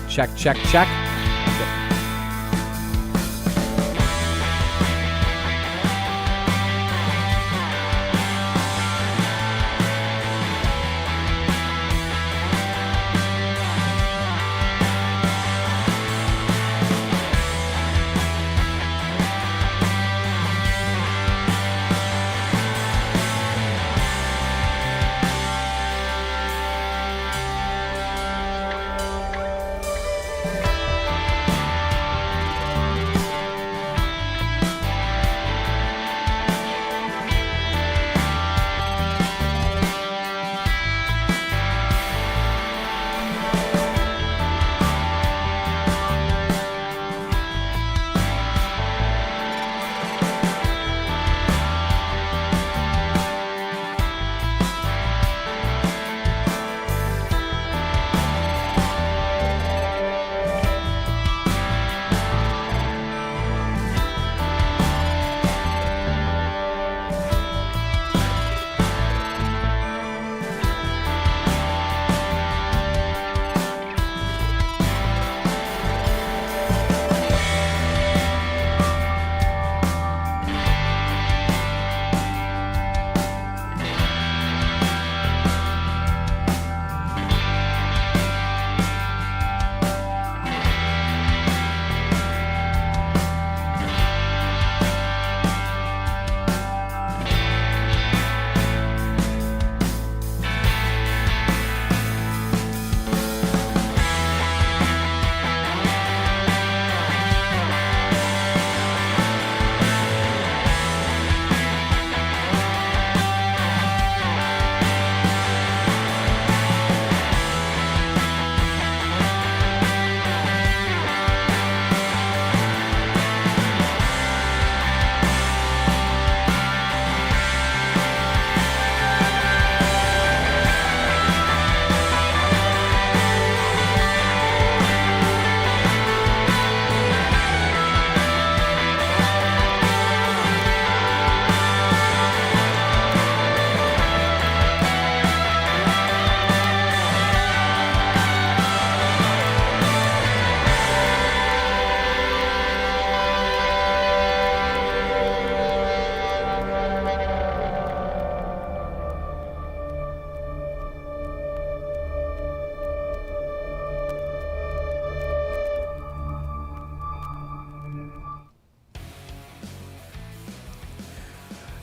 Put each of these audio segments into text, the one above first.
Check, check, check.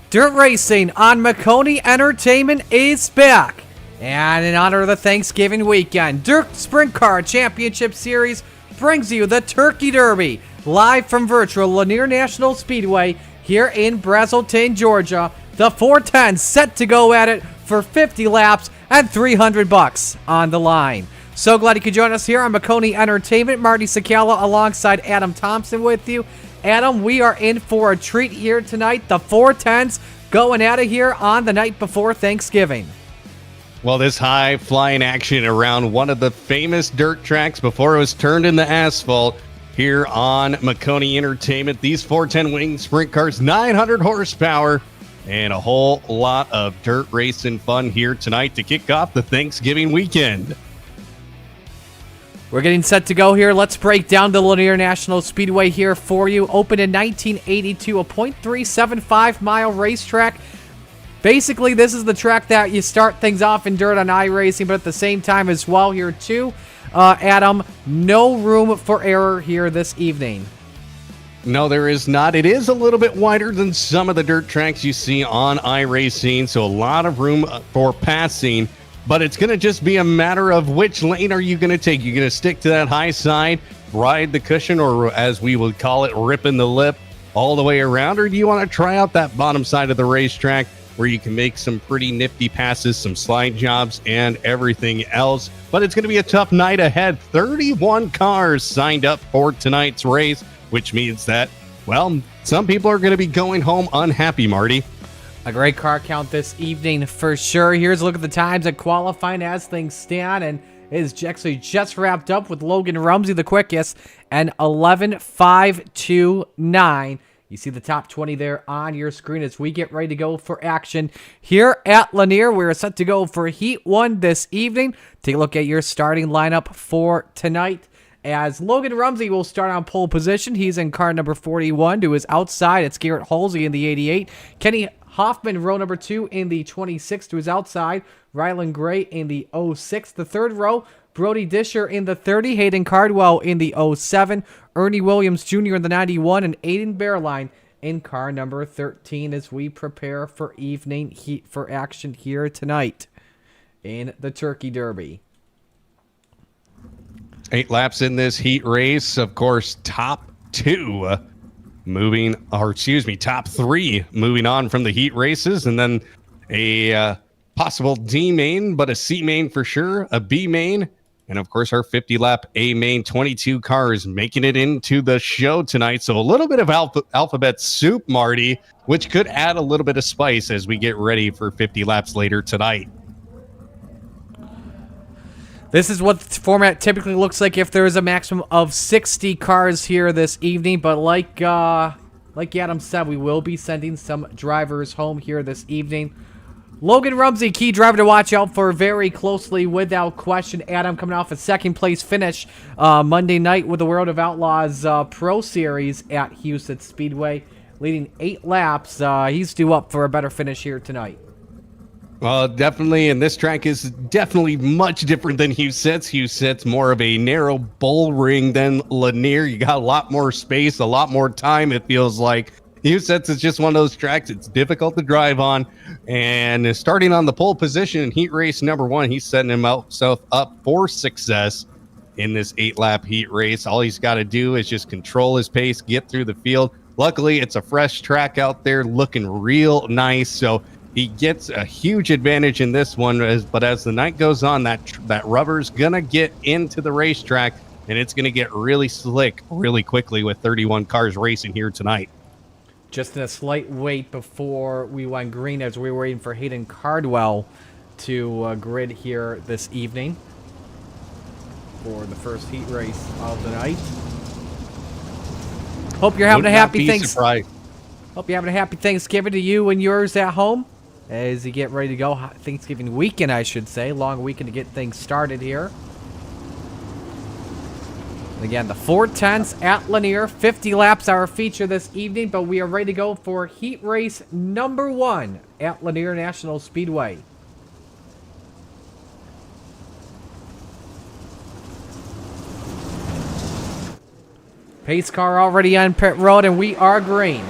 Dirt racing on Maconi Entertainment is back. And in honor of the Thanksgiving weekend, Dirt Sprint Car Championship Series brings you the Turkey Derby, live from virtual Lanier National Speedway here in Brazelton, Georgia. The 410 set to go at it for 50 laps and $300 on the line. So glad you could join us here on Maconi Entertainment. Marty Sakala alongside Adam Thompson with you. Adam, we are in for a treat here tonight. The 410s going out of here on the night before Thanksgiving. Well, this high-flying action around one of the famous dirt tracks before it was turned into asphalt here on Maconi Entertainment. These 410 wing sprint cars, 900 horsepower, and a whole lot of dirt racing fun here tonight to kick off the Thanksgiving weekend. We're getting set to go here. Let's break down the Lanier National Speedway here for you. Opened in 1982, a .375-mile racetrack. Basically, this is the track that you start things off in dirt on iRacing, but at the same time as well here too, Adam, no room for error here this evening. No, there is not. It is a little bit wider than some of the dirt tracks you see on iRacing, so a lot of room for passing. But it's going to just be a matter of which lane are you going to take. You're going to stick to that high side, ride the cushion, or as we would call it, ripping the lip all the way around? Or do you want to try out that bottom side of the racetrack where you can make some pretty nifty passes, some slide jobs, and everything else? But it's going to be a tough night ahead. 31 cars signed up for tonight's race, which means that, well, some people are going to be going home unhappy, Marty. A great car count this evening for sure. Here's a look at the times at qualifying as things stand, and it is actually just wrapped up with Logan Rumsey the quickest, and 11.529. You see the top 20 there on your screen as we get ready to go for action here at Lanier. We're set to go for Heat 1 this evening. Take a look at your starting lineup for tonight. as Logan Rumsey will start on pole position. He's in car number 41. To his outside, it's Garrett Halsey in the 88. Kenny Hoffman, row number 2 in the 26 to his outside. Rylan Gray in the 06. The third row, Brody Disher in the 30. Hayden Cardwell in the 07. Ernie Williams Jr. in the 91. And Aiden Bearline in car number 13 as we prepare for evening heat for action here tonight in the Turkey Derby. 8 laps in this heat race. Of course, top 3 moving on from the heat races, and then a possible D main, but a C main for sure, a B main, and of course our 50-lap A main. 22 cars making it into the show tonight, so a little bit of alphabet soup, Marty, which could add a little bit of spice as we get ready for 50 laps later tonight. This is what the format typically looks like if there is a maximum of 60 cars here this evening. But like Adam said, we will be sending some drivers home here this evening. Logan Rumsey, key driver to watch out for very closely, without question. Adam coming off a second-place finish Monday night with the World of Outlaws Pro Series at Houston Speedway, leading 8 laps. He's due up for a better finish here tonight. Well, definitely, and this track is definitely much different than Hussett's. Hussett's more of a narrow bull ring than Lanier. You got a lot more space, a lot more time, it feels like. Hussett's is just one of those tracks. It's difficult to drive on, and starting on the pole position in heat race number 1, he's setting himself up for success in this 8-lap heat race. All he's got to do is just control his pace, get through the field. Luckily, it's a fresh track out there, looking real nice, so he gets a huge advantage in this one. But as the night goes on, that rubber's gonna get into the racetrack, and it's gonna get really slick really quickly with 31 cars racing here tonight. Just in a slight wait before we went green as we were waiting for Hayden Cardwell to grid here this evening for the first heat race of the night. Hope you're having a happy Thanksgiving. Hope you're having a happy Thanksgiving to you and yours at home as you get ready to go. Thanksgiving weekend, I should say. Long weekend to get things started here. Again, the 410s at Lanier. 50 laps our feature this evening, but we are ready to go for heat race number 1 at Lanier National Speedway. Pace car already on pit road, and we are green.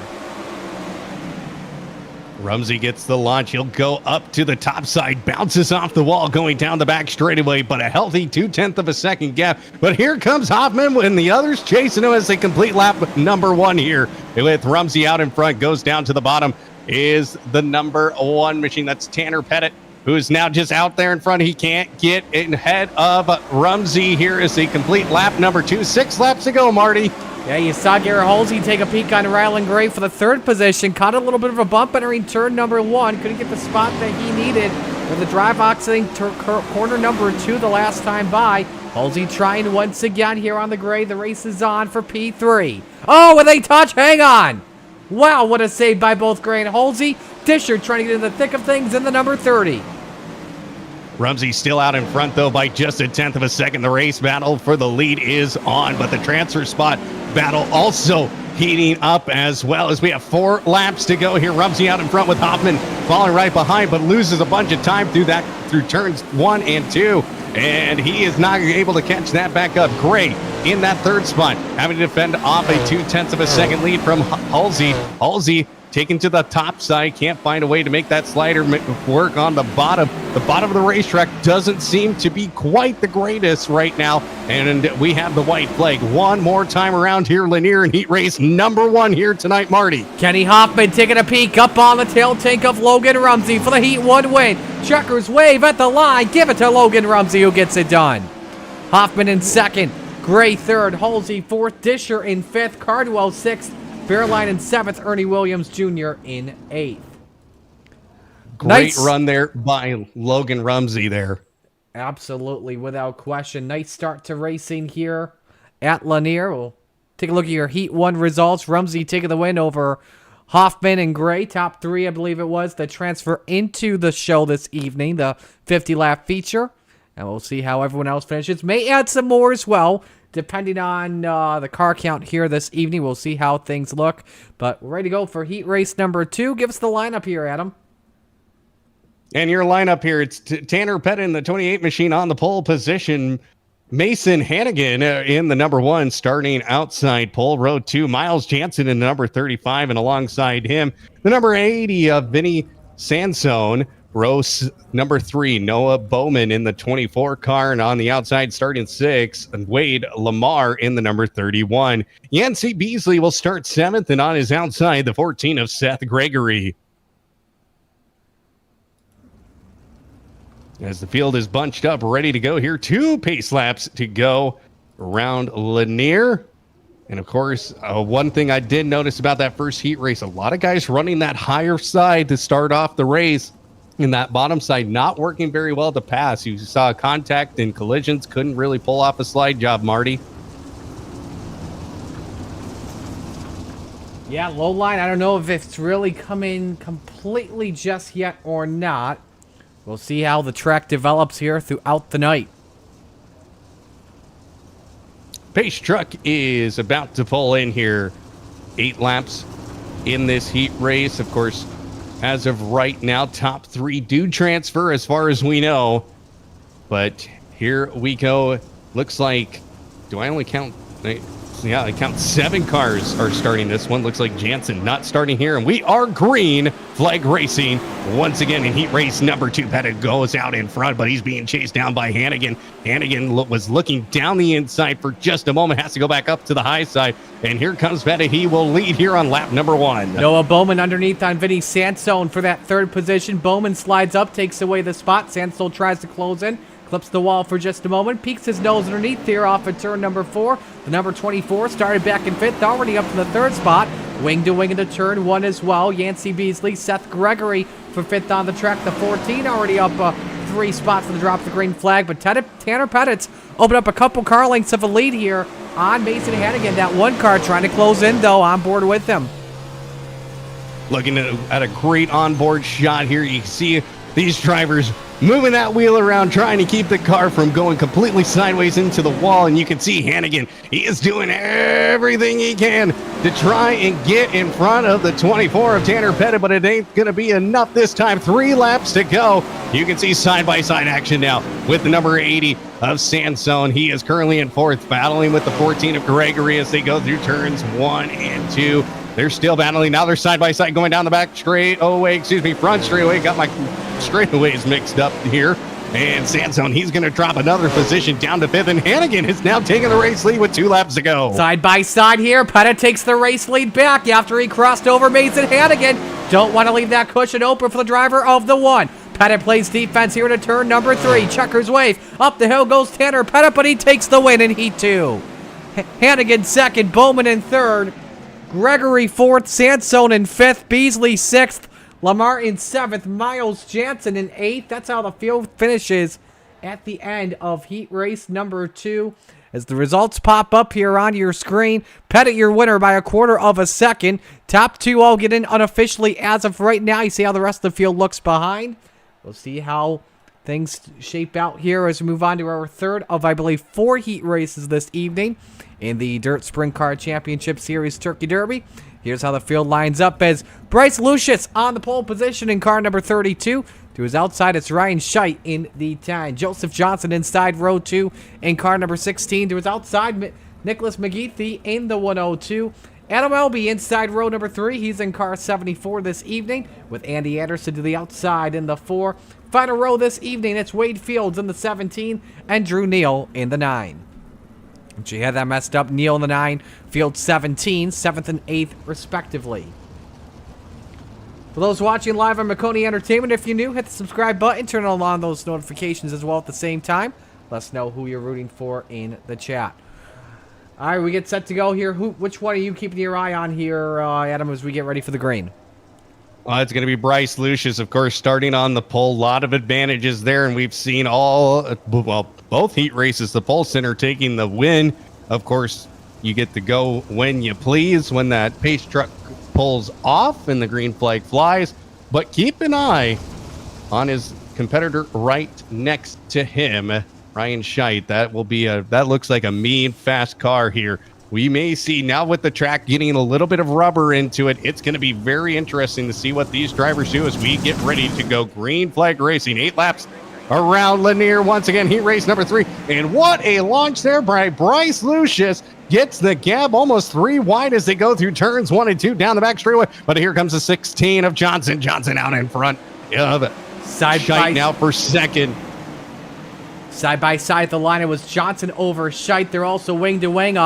Rumsey gets the launch. He'll go up to the top side, bounces off the wall, going down the back straightaway, but a healthy 0.2 of a second gap. But here comes Hoffman when the others chasing him as they complete lap number 1 here. With Rumsey out in front, goes down to the bottom is the number 1 machine. That's Tanner Pettit, who is now just out there in front. He can't get ahead of Rumsey here as they complete lap number 2. 6 laps to go, Marty. Yeah, you saw Garrett Halsey take a peek on Rylan Gray for the 3rd position. Caught a little bit of a bump entering turn number 1. Couldn't get the spot that he needed with the drive oxygen corner number 2 the last time by. Halsey trying once again here on the Gray. The race is on for P3. Oh, with a touch. Hang on. Wow, what a save by both Gray and Halsey. Disher trying to get in the thick of things in the number 30. Rumsey still out in front, though, by just 0.1 of a second. The race battle for the lead is on, but the transfer spot battle also heating up as well as we have 4 laps to go here. Rumsey out in front with Hoffman falling right behind, but loses a bunch of time through turns 1 and 2. And he is not able to catch that back up. Gray in that 3rd spot, having to defend off a 0.2 of a second lead from Halsey. Halsey taken to the top side, can't find a way to make that slider work on the bottom. The bottom of the racetrack doesn't seem to be quite the greatest right now, and we have the white flag one more time around here. Lanier in heat race number 1 here tonight, Marty. Kenny Hoffman taking a peek up on the tail tank of Logan Rumsey for the heat 1 win. Checkers wave at the line, give it to Logan Rumsey who gets it done. Hoffman in 2nd, Gray 3rd, Halsey 4th, Disher in 5th, Cardwell 6th, Bearline in 7th, Ernie Williams Jr. in 8th. Great run there by Logan Rumsey there. Absolutely, without question. Nice start to racing here at Lanier. We'll take a look at your Heat 1 results. Rumsey taking the win over Hoffman and Gray. Top 3, I believe it was, the transfer into the show this evening, the 50-lap feature. And we'll see how everyone else finishes. May add some more as well, depending on the car count here this evening. We'll see how things look. But we're ready to go for heat race number 2. Give us the lineup here, Adam. And your lineup here, it's Tanner Pettit in the 28 machine on the pole position. Mason Hannigan in the number 1, starting outside pole. Row 2, Miles Jansen in the number 35, and alongside him, the number 80 of Vinny Sansone. Row number 3, Noah Bowman in the 24 car, and on the outside, starting 6, Wade Lamar in the number 31. Yancey Beasley will start 7th, and on his outside, the 14 of Seth Gregory. As the field is bunched up, ready to go here. 2 pace laps to go around Lanier. And of course, one thing I did notice about that first heat race, a lot of guys running that higher side to start off the race. And that bottom side not working very well to pass. You saw contact and collisions, couldn't really pull off a slide job, Marty. Yeah, low line, I don't know if it's really coming completely just yet or not. We'll see how the track develops here throughout the night. Pace truck is about to pull in here. 8 laps in this heat race. Of course, as of right now, top 3 do transfer as far as we know. But here we go. Looks like, do I only count? Yeah, I count 7 cars are starting this one. Looks like Jansen not starting here. And we are green flag racing once again in heat race number 2. Pettit goes out in front, but he's being chased down by Hannigan. Hannigan was looking down the inside for just a moment, has to go back up to the high side. And here comes Pettit. He will lead here on lap number 1. Noah Bowman underneath on Vinny Sansone for that 3rd position. Bowman slides up, takes away the spot. Sansone tries to close in. Clips the wall for just a moment, peeks his nose underneath here off of turn number 4. The number 24 started back in 5th, already up to the 3rd spot. Wing to wing into turn 1 as well. Yancey Beasley, Seth Gregory for 5th on the track. The 14 already up 3 spots for the drop of the green flag. But Tanner Pettit's opened up a couple car lengths of a lead here on Mason Hannigan. That 1 car trying to close in, though, on board with him. Looking at a great onboard shot here. You see these drivers moving that wheel around, trying to keep the car from going completely sideways into the wall. And you can see Hannigan, he is doing everything he can to try and get in front of the 24 of Tanner Pettit, but it ain't going to be enough this time. 3 laps to go. You can see side-by-side action now with the number 80 of Sansone. He is currently in 4th, battling with the 14 of Gregory as they go through turns 1 and 2. They're still battling. Now they're side-by-side going down the back front straightaway. Got my straightaways mixed up here. And Sansone, he's going to drop another position down to 5th. And Hannigan is now taking the race lead with 2 laps to go. Side-by-side here. Pettit takes the race lead back after he crossed over Mason Hannigan. Don't want to leave that cushion open for the driver of the 1. Pettit plays defense here to turn number 3. Checkers wave. Up the hill goes Tanner Pettit, but he takes the win in Heat 2. Hannigan 2nd, Bowman in 3rd. Gregory 4th, Sansone in 5th, Beasley 6th, Lamar in 7th, Miles Jansen in 8th. That's how the field finishes at the end of heat race number 2. As the results pop up here on your screen, Pettit your winner by 1/4 of a second. Top 2 all get in unofficially as of right now. You see how the rest of the field looks behind. We'll see how things shape out here as we move on to our 3rd of, I believe, 4 heat races this evening in the Dirt Sprint Car Championship Series Turkey Derby. Here's how the field lines up as Bryce Lucius on the pole position in car number 32. To his outside, it's Ryan Scheidt in the 10. Joseph Johnson inside row 2 in car number 16. To his outside, Nicholas McGeethy in the 102. Adam Elby inside row number 3. He's in car 74 this evening with Andy Anderson to the outside in the 4. Final row this evening, it's Wade Fields in the 17 and Drew Neal in the 9. She had that messed up. Neal in the 9, Fields 17, 7th and 8th respectively. For those watching live on Maconi Entertainment, if you're new, hit the subscribe button, turn on those notifications as well at the same time. Let us know who you're rooting for in the chat. All right, we get set to go here. Which one are you keeping your eye on here, Adam, as we get ready for the green? Well, it's going to be Bryce Lucius, of course, starting on the pole. A lot of advantages there, and we've seen both heat races, the pole center taking the win. Of course, you get to go when you please when that pace truck pulls off and the green flag flies. But keep an eye on his competitor right next to him, Ryan Scheit. That looks like a mean, fast car here. We may see now with the track getting a little bit of rubber into it. It's going to be very interesting to see what these drivers do as we get ready to go green flag racing. 8 laps around Lanier once again. Heat race number 3. And what a launch there by Bryce Lucius. Gets the gap almost 3 wide as they go through turns 1 and 2 down the back straightaway. But here comes the 16 of Johnson. Johnson out in front of Scheit now for second. Side by side, the line, it was Johnson over Scheit. They're also wing to wing.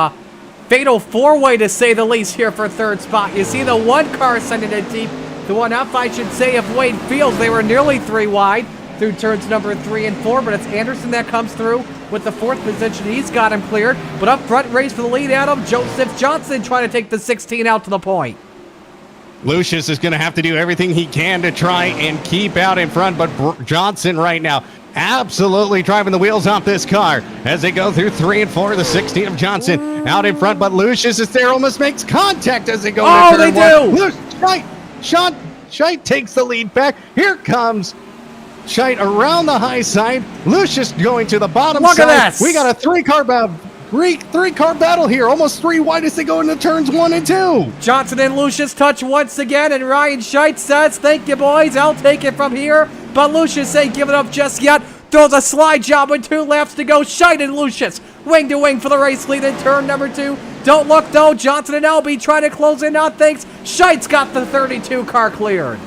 Fatal 4-way to say the least here for third spot. You see the one car sending it deep. The one up, I should say, of Wade Fields. They were nearly 3 wide through turns number 3 and 4, but it's Anderson that comes through with the 4th position. He's got him cleared, but up front, race for the lead, Adam. Joseph Johnson trying to take the 16 out to the point. Lucius is going to have to do everything he can to try and keep out in front, but Johnson right now absolutely driving the wheels off this car as they go through 3 and 4. The 16 of Johnson out in front, but Lucius is there, almost makes contact as they go into turn 1. Scheit takes the lead back. Here comes Scheit around the high side. Lucius going to the bottom side. Look at this. We got a 3-car battle. Three-car battle here, almost 3 wide as they go into turns 1 and 2. Johnson and Lucius touch once again, and Ryan Scheit says, "Thank you, boys. I'll take it from here." But Lucius ain't giving up just yet. Throws a slide job with 2 laps to go. Scheit and Lucius wing to wing for the race lead in turn number 2. Don't look though. Johnson and LB trying to close in on things. Scheit's got the 32 car cleared.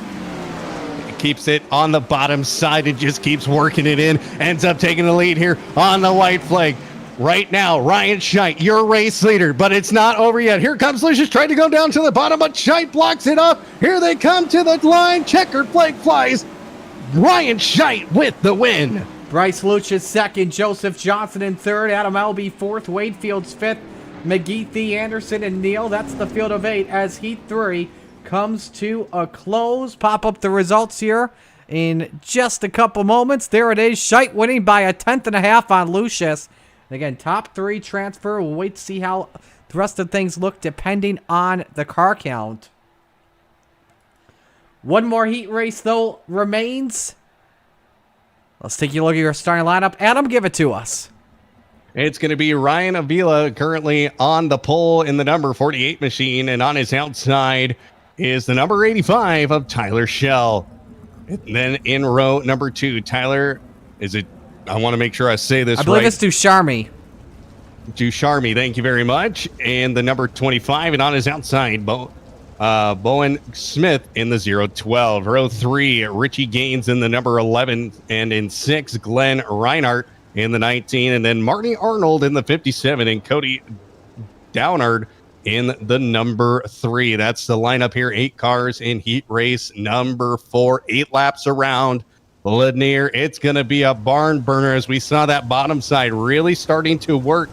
Keeps it on the bottom side and just keeps working it in. Ends up taking the lead here on the white flag. Right now, Ryan Scheit, your race leader, but it's not over yet. Here comes Lucius trying to go down to the bottom, but Scheit blocks it up. Here they come to the line. Checkered flag flies. Ryan Scheit with the win. Bryce Lucius second, Joseph Johnson in third, Adam Albee fourth, Wade Fields fifth, McGeethy, Anderson, and Neal. That's the field of 8 as Heat 3 comes to a close. Pop up the results here in just a couple moments. There it is. Scheit winning by 1/10.5 on Lucius. Again, top 3 transfer. We'll wait to see how the rest of things look depending on the car count. One more heat race, though, remains. Let's take a look at your starting lineup. Adam, give it to us. It's going to be Ryan Avila currently on the pole in the number 48 machine, and on his outside is the number 85 of Tyler Schell. And then in row number 2, Tyler, I want to make sure I say this right. I believe it's Ducharme. Ducharme, thank you very much. And the number 25, and on his outside, Bowen Smith in the 012. Row 3, Richie Gaines in the number 11. And in 6, Glenn Reinhardt in the 19. And then Marty Arnold in the 57. And Cody Downard in the number 3. That's the lineup here. 8 cars in heat race number 4. 8 laps around Lanier. It's going to be a barn burner as we saw that bottom side really starting to work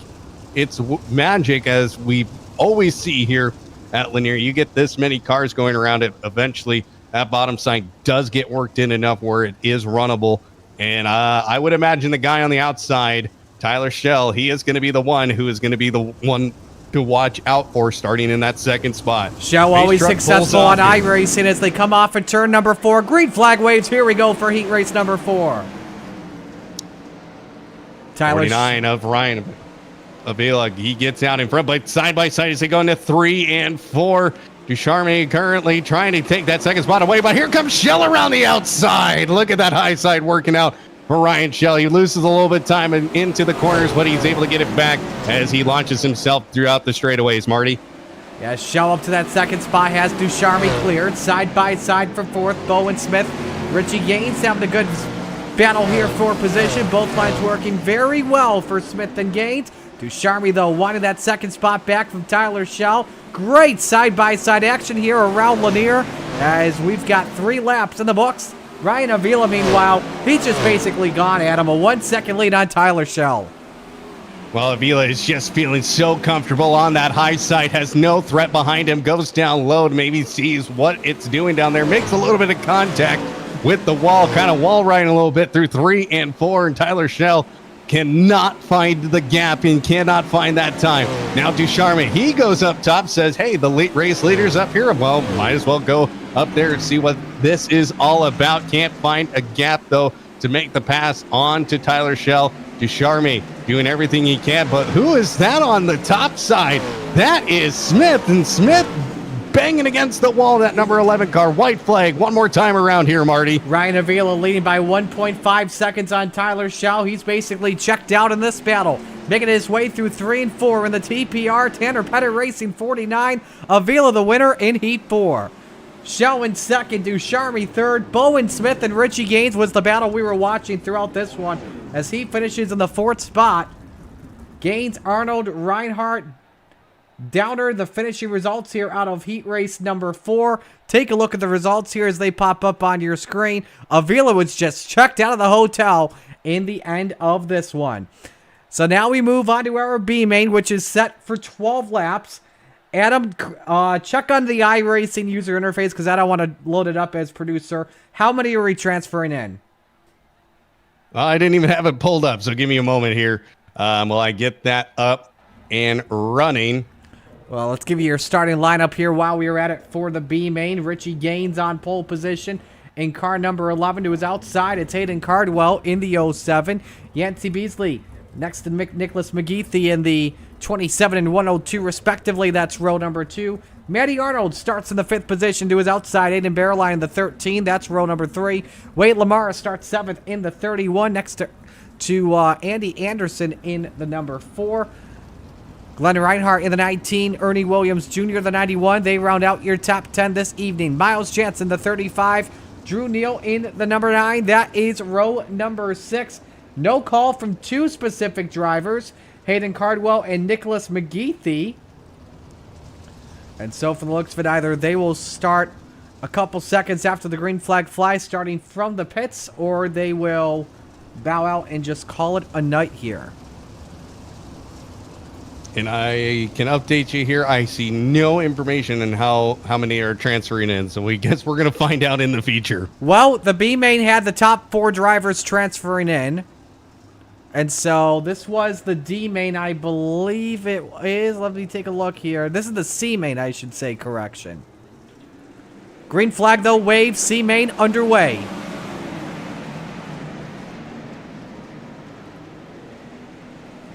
its magic, as we always see here at Lanier. You get this many cars going around it, eventually that bottom side does get worked in enough where it is runnable. And I would imagine the guy on the outside, Tyler Schell, he is going to be the one who is going to be the one to watch out for starting in that second spot. Schell always successful on iRacing as they come off at turn number 4. Green flag waves. Here we go for heat race number 4. Tyler 49 of Ryan Avila. He gets out in front, but side by side as they go into 3 and 4. Ducharme currently trying to take that second spot away, but here comes Schell around the outside. Look at that high side working out for Ryan Schell. He loses a little bit of time into the corners, but he's able to get it back as he launches himself throughout the straightaways, Marty. Yeah, Schell up to that second spot, has Ducharme cleared. Side by side for 4th, Bowen Smith. Richie Gaines having a good battle here for position. Both lines working very well for Smith and Gaines. Ducharme, though, wanted that second spot back from Tyler Schell. Great side-by-side action here around Lanier as we've got 3 laps in the books. Ryan Avila, meanwhile, he's just basically gone, Adam. A 1-second lead on Tyler Schell. Well, Avila is just feeling so comfortable on that high side, has no threat behind him, goes down low, maybe sees what it's doing down there, makes a little bit of contact with the wall, kind of wall riding a little bit through 3 and 4, and Tyler Schell cannot find the gap and cannot find that time. Now Ducharme, he goes up top, says, hey, the race leader's up here. Well, might as well go up there and see what this is all about. Can't find a gap, though. to make the pass on to Tyler Schell. Ducharme doing everything he can, but who is that on the top side? That is Smith, and Smith banging against the wall, that number 11 car. White flag one more time around here, Marty. Ryan Avila leading by 1.5 seconds on Tyler Schell. He's basically checked out in this battle, making his way through 3 and 4 in the TPR. Tanner Pettit Racing 49. Avila the winner in Heat 4. Schell in second, Ducharme third. Bowen Smith and Richie Gaines was the battle we were watching throughout this one, as he finishes in the 4th spot. Gaines, Arnold, Reinhardt, Downer, the finishing results here out of heat race number 4. Take a look at the results here as they pop up on your screen. Avila was just checked out of the hotel in the end of this one. So now we move on to our B main, which is set for 12 laps. Adam, check on the iRacing user interface because I don't want to load it up as producer. How many are we transferring in? I didn't even have it pulled up, so give me a moment here while I get that up and running. Well, let's give you your starting lineup here while we are at it for the B main. Richie Gaines on pole position in car number 11 to his outside. It's Hayden Cardwell in the 07. Yancey Beasley next to Nicholas McGeethy in the 27 and 102 respectively. That's row number 2. Matty Arnold starts in the 5th position to his outside. Aiden Bearline in the 13. That's row number 3. Wade Lamara starts 7th in the 31 next to Andy Anderson in the number 4. Glenn Reinhardt in the 19, Ernie Williams Jr. the 91. They round out your top 10 this evening. Miles Jansen the 35, Drew Neal in the number 9. That is row number 6. No call from 2 specific drivers, Hayden Cardwell and Nicholas McGeethy. And so for the looks of it, either they will start a couple seconds after the green flag flies, starting from the pits, or they will bow out and just call it a night here. And I can update you here. I see no information on how many are transferring in, so we guess we're going to find out in the feature. Well, the B main had the top 4 drivers transferring in. And so this was the D main, I believe it is. Let me take a look here. This is the C main, I should say, correction. Green flag, though, wave, C main underway.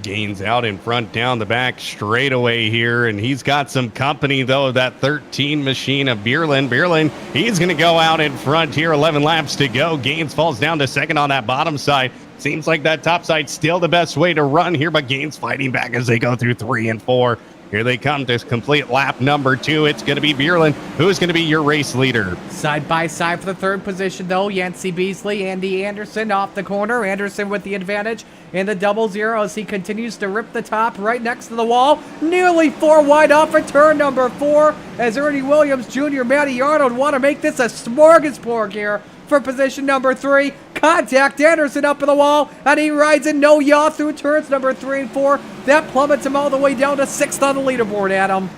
Gaines out in front, down the back, straightaway here, and he's got some company, though, of that 13 machine of Bierlin. Bierlin, he's going to go out in front here, 11 laps to go. Gaines falls down to second on that bottom side. Seems like that top side's still the best way to run here, but Gaines fighting back as they go through 3 and 4. Here they come to complete lap number 2. It's going to be Bierlin, who's going to be your race leader. Side by side for the 3rd position, though. Yancey Beasley, Andy Anderson off the corner. Anderson with the advantage in the 00 as he continues to rip the top right next to the wall. Nearly 4 wide off at turn number 4 as Ernie Williams Jr. Matty Arnold want to make this a smorgasbord here for position number 3. Contact Anderson up in the wall, and he rides in no yaw through turns number 3 and 4. That plummets him all the way down to 6th on the leaderboard, Adam.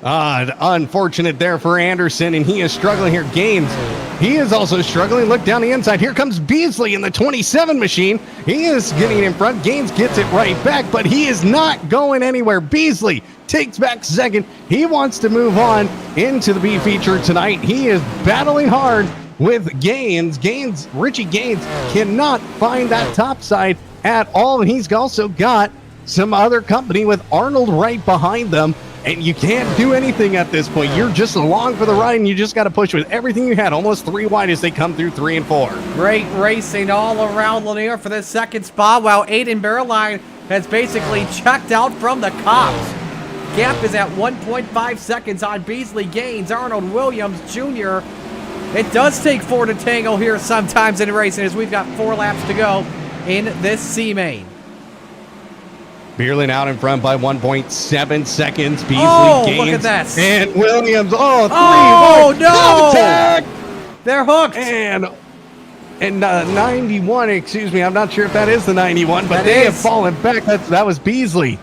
Unfortunate there for Anderson, and he is struggling here. Gaines, he is also struggling. Look down the inside. Here comes Beasley in the 27 machine. He is getting in front. Gaines gets it right back, but he is not going anywhere. Beasley takes back second. He wants to move on into the B feature tonight. He is battling hard with Gaines. Richie Gaines cannot find that top side at all, and he's also got some other company with Arnold right behind them, and you can't do anything at this point. You're just along for the ride, and you just got to push with everything you had, almost 3 wide as they come through 3 and 4. Great racing all around Lanier for this 2nd spot, while Aiden Bearline has basically checked out from the cops. Gap is at 1.5 seconds on Beasley, Gaines, Arnold, Williams Jr. It does take 4 to tango here sometimes in racing, as we've got 4 laps to go in this C main. Bierlin out in front by 1.7 seconds. Beasley, Gaines, look at that. and Williams. No! Contact! They're hooked. And 91, excuse me, I'm not sure if that is the 91, but they have fallen back. That was Beasley.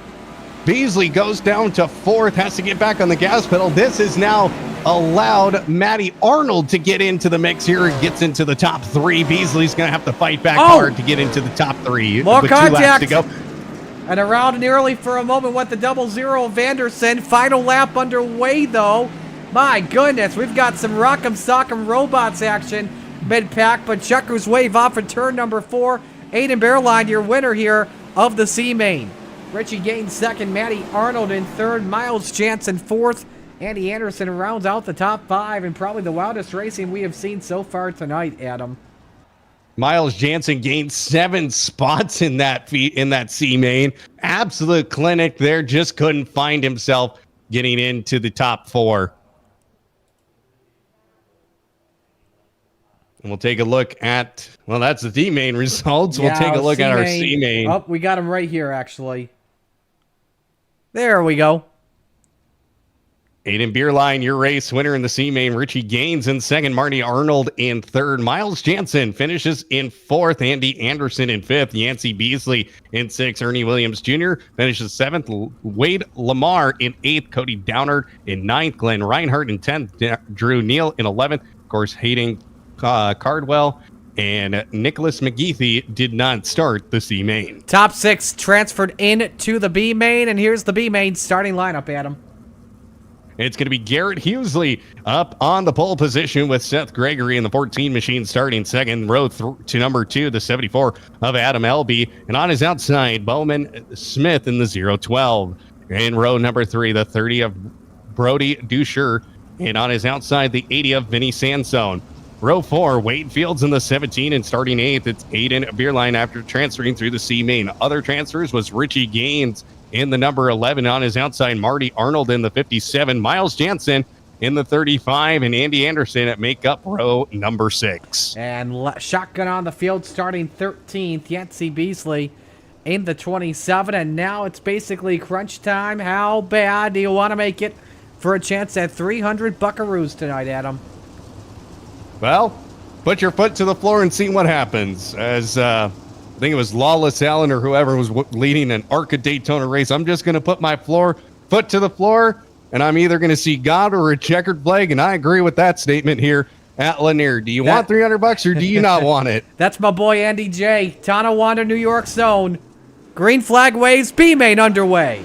Beasley goes down to 4th, has to get back on the gas pedal. This is now allowed Matty Arnold to get into the mix here. Gets into the top 3. Beasley's going to have to fight back hard to get into the top 3. More with contact. 2 laps to go. And around nearly for a moment went the 00 Vanderson. Final lap underway, though. My goodness, we've got some Rock'em Sock'em Robots action mid-pack, but checkers wave off in turn number 4. Aiden Bearline, your winner here of the C-Main. Richie Gaines second, Matty Arnold in third, Miles Jansen fourth, Andy Anderson rounds out the top 5, and probably the wildest racing we have seen so far tonight, Adam. Miles Jansen gained 7 spots in that C-Main. Absolute clinic there, just couldn't find himself getting into the top 4. And we'll take a look at, well, that's the D-Main results. We'll take a look at our C-Main. Oh, we got him right here, actually. There we go. Aiden Beerline, your race winner in the C-Main. Richie Gaines in second. Marty Arnold in third. Miles Jansen finishes in fourth. Andy Anderson in fifth. Yancey Beasley in sixth. Ernie Williams Jr. finishes seventh. Wade Lamar in eighth. Cody Downard in ninth. Glenn Reinhardt in 10th. Drew Neal in 11th. Of course, Hayden Cardwell and Nicholas McGeethy did not start the C-Main. Top 6 transferred in to the B-Main, and here's the B-Main starting lineup, Adam. It's going to be Garrett Hughesley up on the pole position with Seth Gregory in the 14 machine starting second. Row to number 2, the 74 of Adam Elby. And on his outside, Bowman Smith in the 012. In row number 3, the 30 of Brody Dusher. And on his outside, the 80 of Vinny Sansone. Row 4, Wade Fields in the 17 and starting 8th. It's Aiden Beerline after transferring through the C-Main. Other transfers was Richie Gaines in the number 11. On his outside, Marty Arnold in the 57. Miles Jansen in the 35. And Andy Anderson at make up row number 6. And shotgun on the field starting 13th. Yancey Beasley in the 27. And now it's basically crunch time. How bad do you want to make it for a chance at 300 buckaroos tonight, Adam? Well, put your foot to the floor and see what happens. As I think it was Lawless Allen or whoever was leading an ARCA Daytona race. I'm just going to put my foot to the floor, and I'm either going to see God or a checkered flag, and I agree with that statement here at Lanier. Do you want $300 or do you not want it? That's my boy Andy J. Tonawanda, New York zone. Green flag waves, B-Main underway.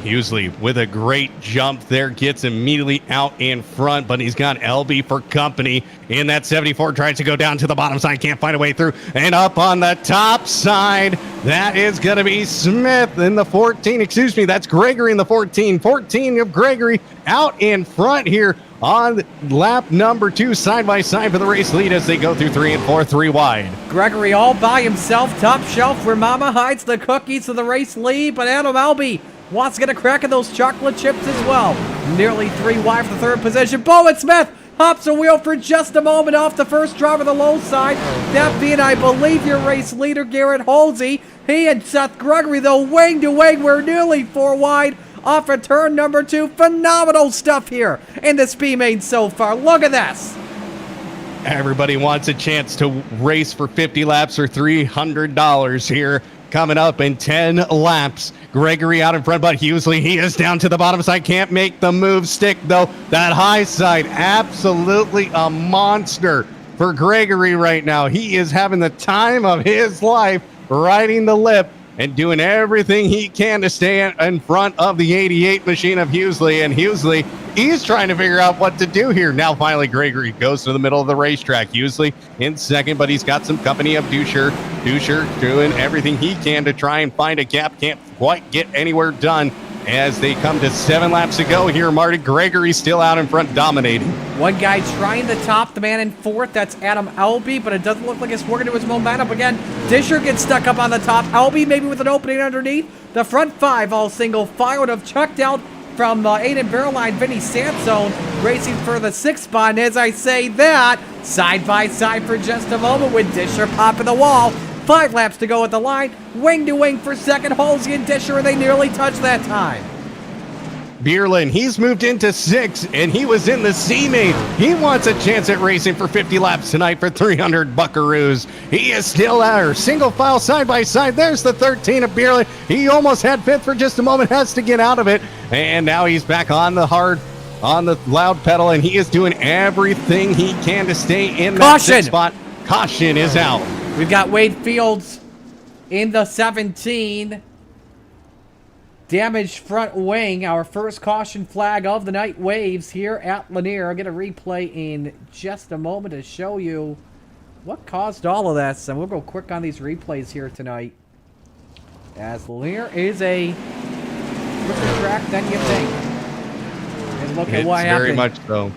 Hughesley with a great jump there, gets immediately out in front, but he's got LB for company in that 74, tries to go down to the bottom side, can't find a way through, and up on the top side, that is going to be Smith in the 14, excuse me, that's Gregory in the 14 of Gregory out in front here on lap number 2, side by side for the race lead as they go through 3 and 4, 3 wide. Gregory all by himself, top shelf where Mama hides the cookies to the race lead, but Adam Albee wants to get a crack at those chocolate chips as well. Nearly 3 wide for the third position. Bowen Smith hops a wheel for just a moment off the first drive of the low side. That being, I believe, your race leader, Garrett Halsey. He and Seth Gregory, though, wing to wing, we're nearly 4 wide off of turn number 2. Phenomenal stuff here in this B-Main so far. Look at this. Everybody wants a chance to race for 50 laps or $300 here. Coming up in 10 laps. Gregory out in front, but Hughesley, he is down to the bottom side. Can't make the move stick, though. That high side, absolutely a monster for Gregory right now. He is having the time of his life riding the lip and doing everything he can to stay in front of the 88 machine of Hughesley. And Hughesley, he's trying to figure out what to do here. Now, finally, Gregory goes to the middle of the racetrack. Hughesley in second, but he's got some company of Dusher. Dusher doing everything he can to try and find a gap. Can't quite get anywhere done as they come to 7 laps to go here. Marty Gregory still out in front, dominating. One guy trying to top the man in fourth. That's Adam Albee, but it doesn't look like it's working to his momentum. Again, Disher gets stuck up on the top. Albee maybe with an opening underneath. The front 5 all single file would have chucked out from Aiden Bearline, Vinny Sansone racing for the 6th spot. And as I say that, side by side for just a moment with Disher popping the wall. 5 laps to go at the line. Wing to wing for second. Halsey and Disher, and they nearly touched that time. Beerland, he's moved into 6th, and he was in the C-Main. He wants a chance at racing for 50 laps tonight for 300 buckaroos. He is still there. Single file side by side. There's the 13 of Beerland. He almost had 5th for just a moment. Has to get out of it. And now he's back on the loud pedal, and he is doing everything he can to stay in that 6th spot. Caution is out. We've got Wade Fields in the 17. damaged front wing. Our first caution flag of the night waves here at Lanier. I'll get a replay in just a moment to show you what caused all of this. And we'll go quick on these replays here tonight, as Lanier is a quicker track than you think. And look at what happened. Very much so.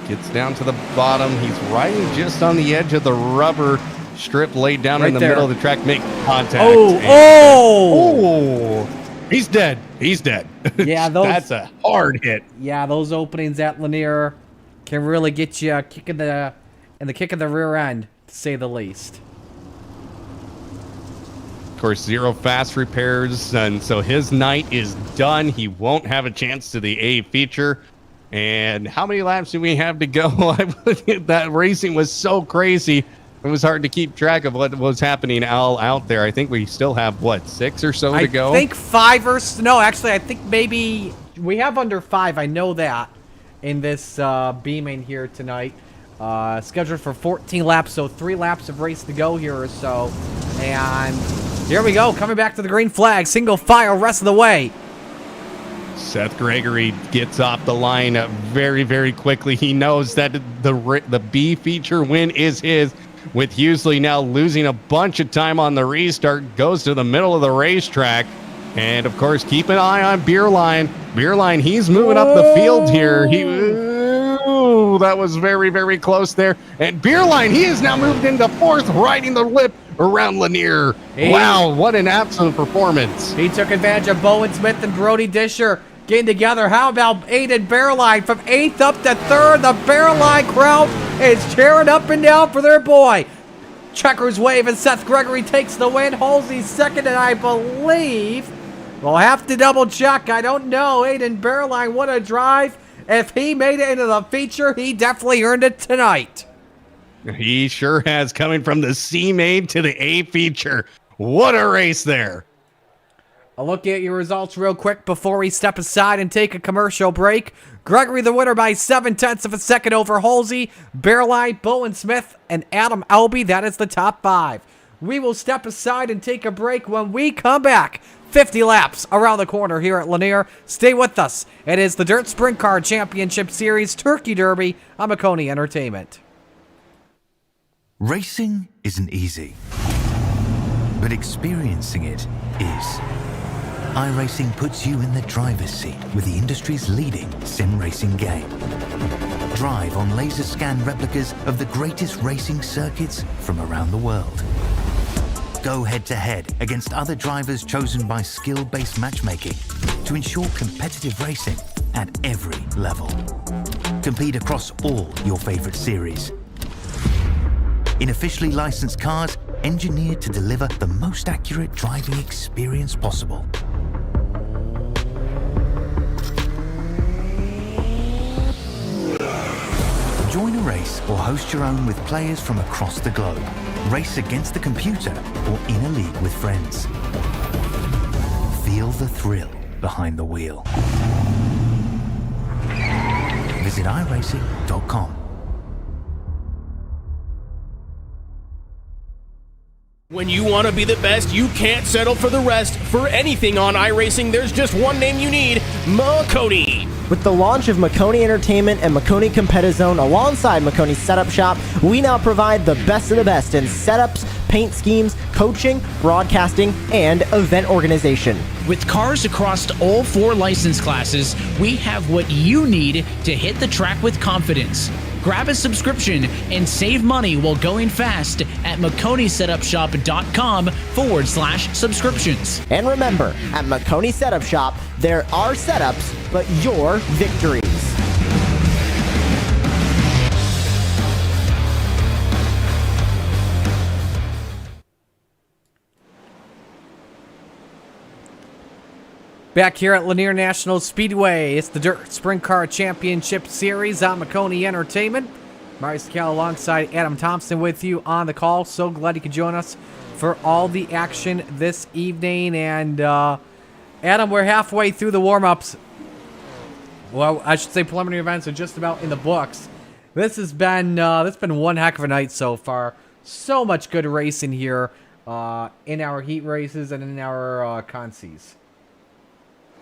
Gets down to the bottom. He's riding just on the edge of the rubber strip laid down right in the there. middle of the track. Make contact. Oh! He's dead. He's dead. Yeah, that's a hard hit. Yeah, those openings at Lanier can really get you a kick in the kick of the rear end, to say the least. Of course, 0 fast repairs, and so his night is done. He won't have a chance to the A feature. And how many laps do we have to go? That racing was so crazy. It was hard to keep track of what was happening all out there. I think we still have, what, 6 or so to go? I think 5 or so. No, actually, I think maybe we have under 5. I know that in this beaming here tonight. Scheduled for 14 laps, so 3 laps of race to go here or so. And here we go, coming back to the green flag. Single file rest of the way. Seth Gregory gets off the line very, very quickly. He knows that the B feature win is his. With Hughley now losing a bunch of time on the restart, goes to the middle of the racetrack. And, of course, keep an eye on Beerline. Beerline, he's moving up the field here. That was very, very close there. And Beerline, he has now moved into 4th, riding the lip around Lanier. Wow, what an absolute performance. He took advantage of Bowen Smith and Brody Disher getting together. How about Aiden Bearline from 8th up to 3rd? The Bearline crowd is cheering up and down for their boy. Checkers wave and Seth Gregory takes the win. Halsey's second, and I believe we'll have to double check. I don't know. Aiden Bearline, what a drive. If he made it into the feature, he definitely earned it tonight. He sure has, coming from the C main to the A feature. What a race there. I'll look at your results real quick before we step aside and take a commercial break. Gregory the winner by 0.7 of a second over Halsey, Bearline, Bowen Smith, and Adam Elby. That is the top 5. We will step aside and take a break. When we come back, 50 laps around the corner here at Lanier. Stay with us. It is the Dirt Sprint Car Championship Series Turkey Derby on Maconi Entertainment. Racing isn't easy, but experiencing it is. iRacing puts you in the driver's seat with the industry's leading sim racing game. Drive on laser scan replicas of the greatest racing circuits from around the world. Go head to head against other drivers chosen by skill-based matchmaking to ensure competitive racing at every level. Compete across all your favorite series. In officially licensed cars, engineered to deliver the most accurate driving experience possible. Join a race or host your own with players from across the globe. Race against the computer or in a league with friends. Feel the thrill behind the wheel. Visit iRacing.com. When you want to be the best, you can't settle for the rest. For anything on iRacing, there's just one name you need: Maconi. With the launch of Maconi Entertainment and Maconi Competizone alongside Maconi Setup Shop, we now provide the best of the best in setups, paint schemes, coaching, broadcasting, and event organization. With cars across all 4 license classes, we have what you need to hit the track with confidence. Grab a subscription and save money while going fast at MaconiSetupShop.com/subscriptions. And remember, at Maconi Setup Shop, there are setups, but your victories. Back here at Lanier National Speedway, it's the Dirt Sprint Car Championship Series on Maconi Entertainment. Marius Cal alongside Adam Thompson with you on the call. So glad you could join us for all the action this evening. And Adam, we're halfway through the warm-ups. Well, I should say preliminary events are just about in the books. This has been one heck of a night so far. So much good racing here in our heat races and in our consies.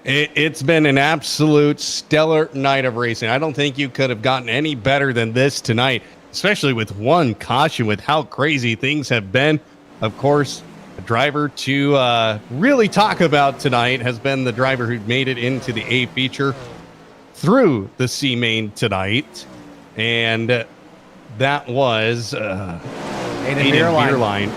It's been an absolute stellar night of racing. I don't think you could have gotten any better than this tonight, especially with one caution, with how crazy things have been. Of course, the driver to really talk about tonight has been the driver who made it into the A feature through the C main tonight. And that was Aiden Beerline.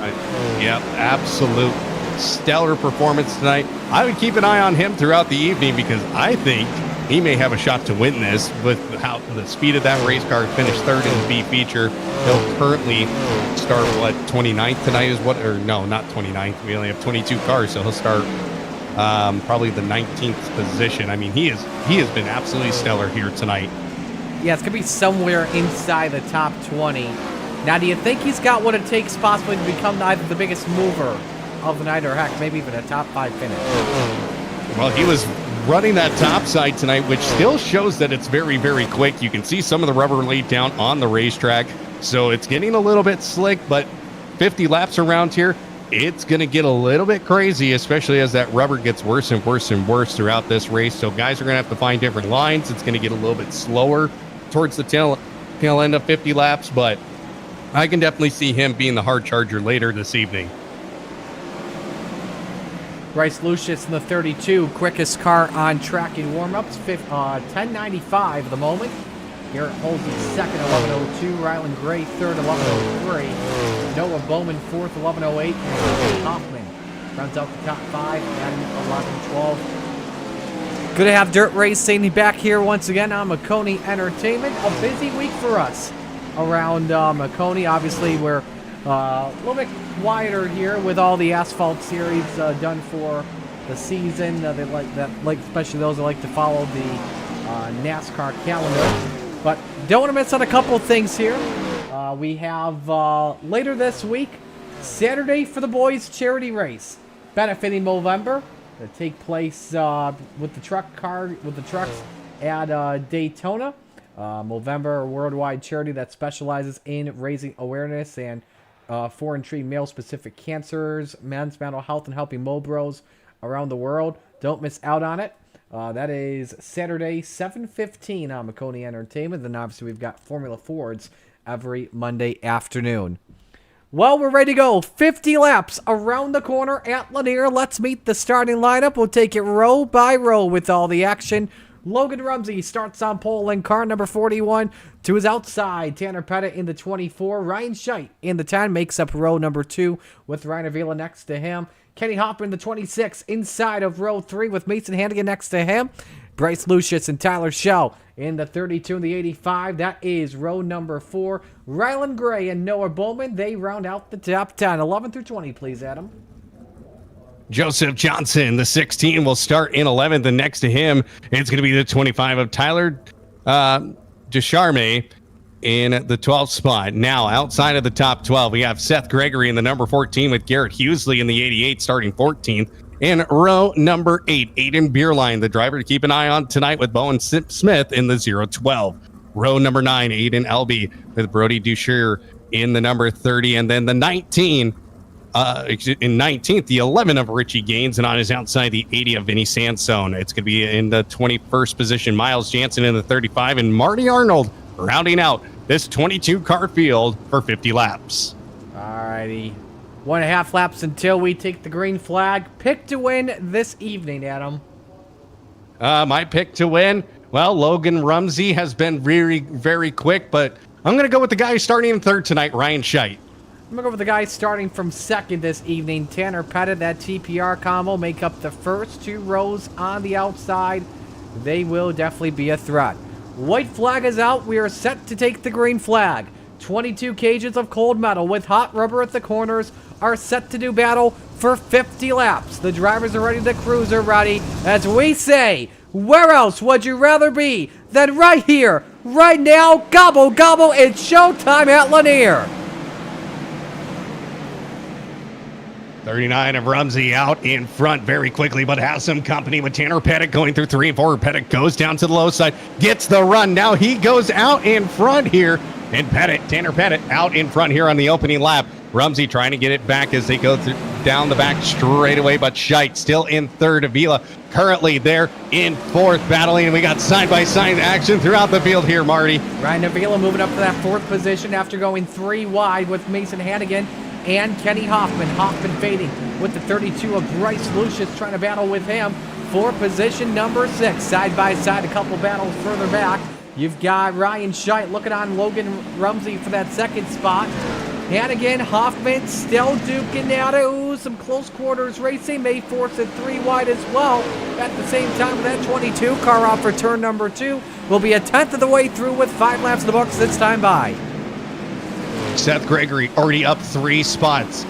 Yep, absolute stellar performance tonight. I would keep an eye on him throughout the evening because I think he may have a shot to win this with how the speed of that race car. Finished third in the B feature. He'll currently start 29th tonight is what, or no, not 29th. We only have 22 cars, so he'll start probably the 19th position. I mean, he has been absolutely stellar here tonight. Yeah, it's gonna be somewhere inside the top 20. Now, do you think he's got what it takes possibly to become either the biggest mover of the night, or heck, maybe even a top 5 finish? Well, he was running that top side tonight, which still shows that it's very, very quick. You can see some of the rubber laid down on the racetrack, so it's getting a little bit slick, but 50 laps around here, it's going to get a little bit crazy, especially as that rubber gets worse and worse and worse throughout this race. So guys are going to have to find different lines. It's going to get a little bit slower towards the tail end of 50 laps, but I can definitely see him being the hard charger later this evening. Bryce Lucius in the 32, quickest car on track in warm-ups, 10:95 at the moment. Garrett Holsey second, 11:02. Rylan Gray third, 11:03. Noah Bowman fourth, 11:08. And Hoffman runs out the top 5, adding 11:12. Good to have dirt racing back here once again on Maconi Entertainment. A busy week for us around Maconi. Obviously, we're a little bit quieter here with all the asphalt series done for the season. They like especially those that like to follow the NASCAR calendar. But don't want to miss on a couple of things here. We have later this week, Saturday for the Boys charity race, benefiting Movember. To take place with the trucks at Daytona. Movember, a worldwide charity that specializes in raising awareness and for and treating male-specific cancers, men's mental health, and helping Mobros around the world. Don't miss out on it. That is Saturday, 7:15 on Maconi Entertainment. Then obviously we've got Formula Fords every Monday afternoon. Well, we're ready to go. 50 laps around the corner at Lanier. Let's meet the starting lineup. We'll take it row by row with all the action. Logan Rumsey starts on pole in car number 41. To his outside, Tanner Pettit in the 24. Ryan Scheidt in the 10 makes up row number 2 with Ryan Avila next to him. Kenny Hoffman, the 26, inside of row 3 with Mason Hannigan next to him. Bryce Lucius and Tyler Schell in the 32 and the 85. That is row number 4. Rylan Gray and Noah Bowman, they round out the top 10. 11 through 20, please, Adam. Joseph Johnson, the 16, will start in 11th, and next to him, it's going to be the 25 of Tyler Descharme in the 12th spot. Now, outside of the top 12, we have Seth Gregory in the number 14 with Garrett Hughesley in the 88 starting 14th. In row number 8, Aiden Beerline, the driver to keep an eye on tonight with Bowen Smith in the 012. Row number 9, Aiden Elby with Brody Ducheur in the number 30. And then the 19, in 19th, the 11 of Richie Gaines, and on his outside, the 80 of Vinny Sansone. It's going to be in the 21st position, Miles Jansen in the 35, and Marty Arnold rounding out this 22-car field for 50 laps. Alrighty. 1.5 laps until we take the green flag. Pick to win this evening, Adam. My pick to win, well, Logan Rumsey has been very, very quick, but I'm going to go with the guy who's starting in third tonight, Ryan Scheidt. I'm going to go with the guy starting from second this evening. Tanner Pettit, that TPR combo, make up the first 2 rows on the outside. They will definitely be a threat. White flag is out. We are set to take the green flag. 22 cages of cold metal with hot rubber at the corners are set to do battle for 50 laps. The drivers are ready, the crews are ready. As we say, where else would you rather be than right here, right now? Gobble, gobble, it's showtime at Lanier. 39 of Rumsey out in front very quickly, but has some company with Tanner Pettit going through 3 and 4. Pettit goes down to the low side, gets the run. Now he goes out in front here And Tanner Pettit out in front here on the opening lap. Rumsey trying to get it back as they go down the back straightaway, but Scheidt still in third. Avila currently there in fourth, battling, and we got side-by-side action throughout the field here, Marty. Ryan Avila moving up to that fourth position after going 3 wide with Mason Hannigan and Kenny Hoffman. Hoffman fading with the 32 of Bryce Lucius, trying to battle with him for position number 6. Side-by-side, a couple battles further back. You've got Ryan Scheidt looking on Logan Rumsey for that second spot. Hannigan, Hoffman still duking out. Ooh, some close quarters racing. May force it 3 wide as well. At the same time, that 22 car off for turn number 2 will be a 10th of the way through with 5 laps in the books this time by. Seth Gregory already up 3 spots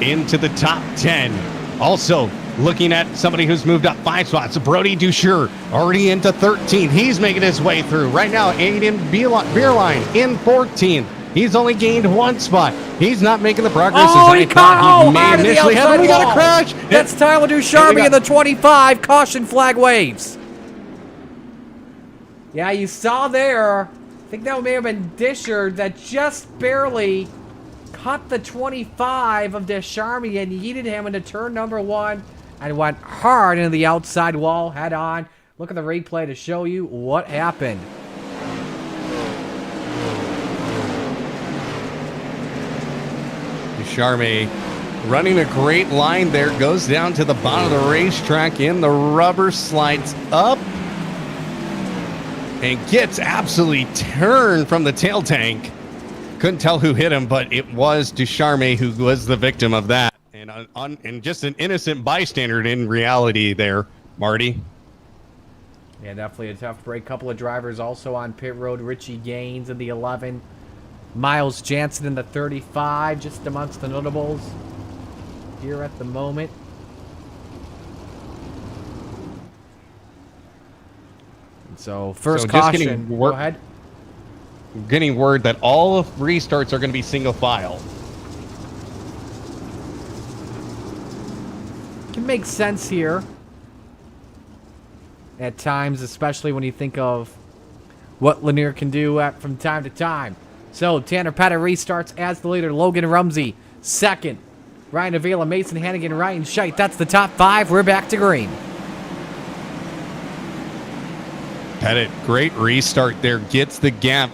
into the top 10. Also, looking at somebody who's moved up 5 spots, Brody Duscher already into 13. He's making his way through. Right now, Aiden Beerline in 14th. He's only gained 1 spot. He's not making the progress as I thought he may initially have. We got a crash. That's Tyler Ducharme in the 25. Caution flag waves. Yeah, you saw there. I think that may have been Disher that just barely caught the 25 of Ducharme and yeeted him into turn number 1 and went hard into the outside wall head on. Look at the replay to show you what happened. Ducharme running a great line there, goes down to the bottom of the racetrack in the rubber, slides up and gets absolutely turned from the tail tank. Couldn't tell who hit him, but it was Ducharme who was the victim of that. And just an innocent bystander in reality there, Marty. Yeah, definitely a tough break. Couple of drivers also on pit road. Richie Gaines in the 11. Miles Jansen in the 35, just amongst the notables here at the moment. And so first caution. Go ahead. Getting word that all of restarts are going to be single file. Can make sense here at times, especially when you think of what Lanier can do from time to time. So Tanner Pettit restarts as the leader. Logan Rumsey second. Ryan Avila, Mason Hannigan, Ryan Scheidt. That's the top 5. We're back to green. Pettit, great restart there. Gets the gap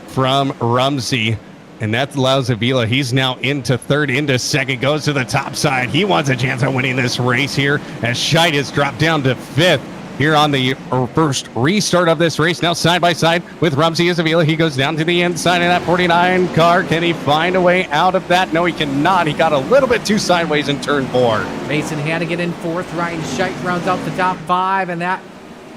from Rumsey. And that allows Avila. He's now into third, into second. Goes to the top side. He wants a chance at winning this race here as Scheidt has dropped down to 5th. Here on the first restart of this race. Now side by side with Rumsey as Avila. He goes down to the inside of that 49 car. Can he find a way out of that? No, he cannot. He got a little bit too sideways in turn 4. Mason Hannigan in 4th. Ryan Scheidt rounds out the top 5. And that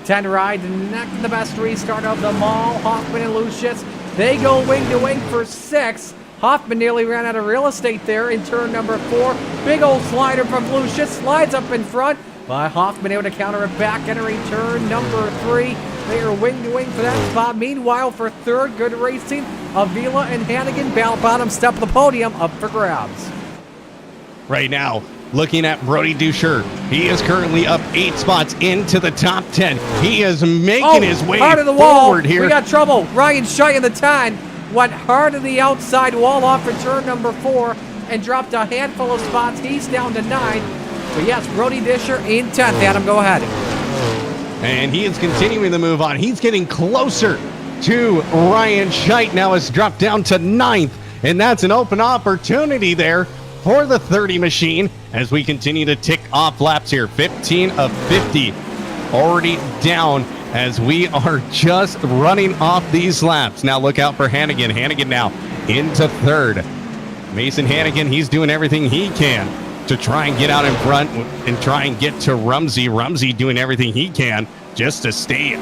10 ride, not the best restart of them all. Hoffman and Lucius, they go wing to wing for 6. Hoffman nearly ran out of real estate there in turn number 4. Big old slider from Lucius. Slides up in front. But Hoffman able to counter it back, entering turn number 3. They are wing to wing for that spot. Meanwhile, for 3rd, good racing. Avila and Hannigan, bottom step of the podium, up for grabs. Right now, looking at Brody Duscher. He is currently up 8 spots into the top 10. He is making his way hard to the forward wall. here. We got trouble. Ryan Scheidt in the 10 went hard to the outside wall off for turn number 4 and dropped a handful of spots. He's down to 9. But yes, Brody Disher in 10th. Adam, go ahead. And he is continuing to move on. He's getting closer to Ryan Scheidt. Now has dropped down to 9th. And that's an open opportunity there for the 30 machine as we continue to tick off laps here. 15 of 50 already down as we are just running off these laps. Now look out for Hannigan. Hannigan now into 3rd. Mason Hannigan, he's doing everything he can to try and get out in front and try and get to Rumsey. Rumsey doing everything he can just to stay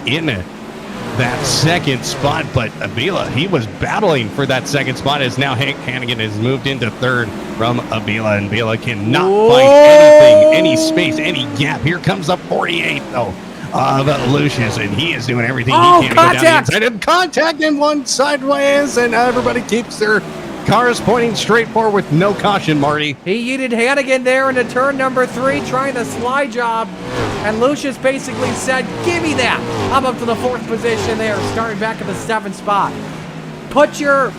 in that 2nd spot. But Avila, he was battling for that 2nd spot as now Hannigan has moved into 3rd from Avila. And Avila cannot find anything, any space, any gap. Here comes up 48 though of Lucius, and he is doing everything he can to go down the inside and contact him one sideways, and everybody keeps their cars pointing straight forward with no caution, Marty. He yeeted Hannigan there into turn number 3, trying the slide job. And Lucius basically said, give me that. I'm up to the 4th position there, starting back at the 7th spot. put your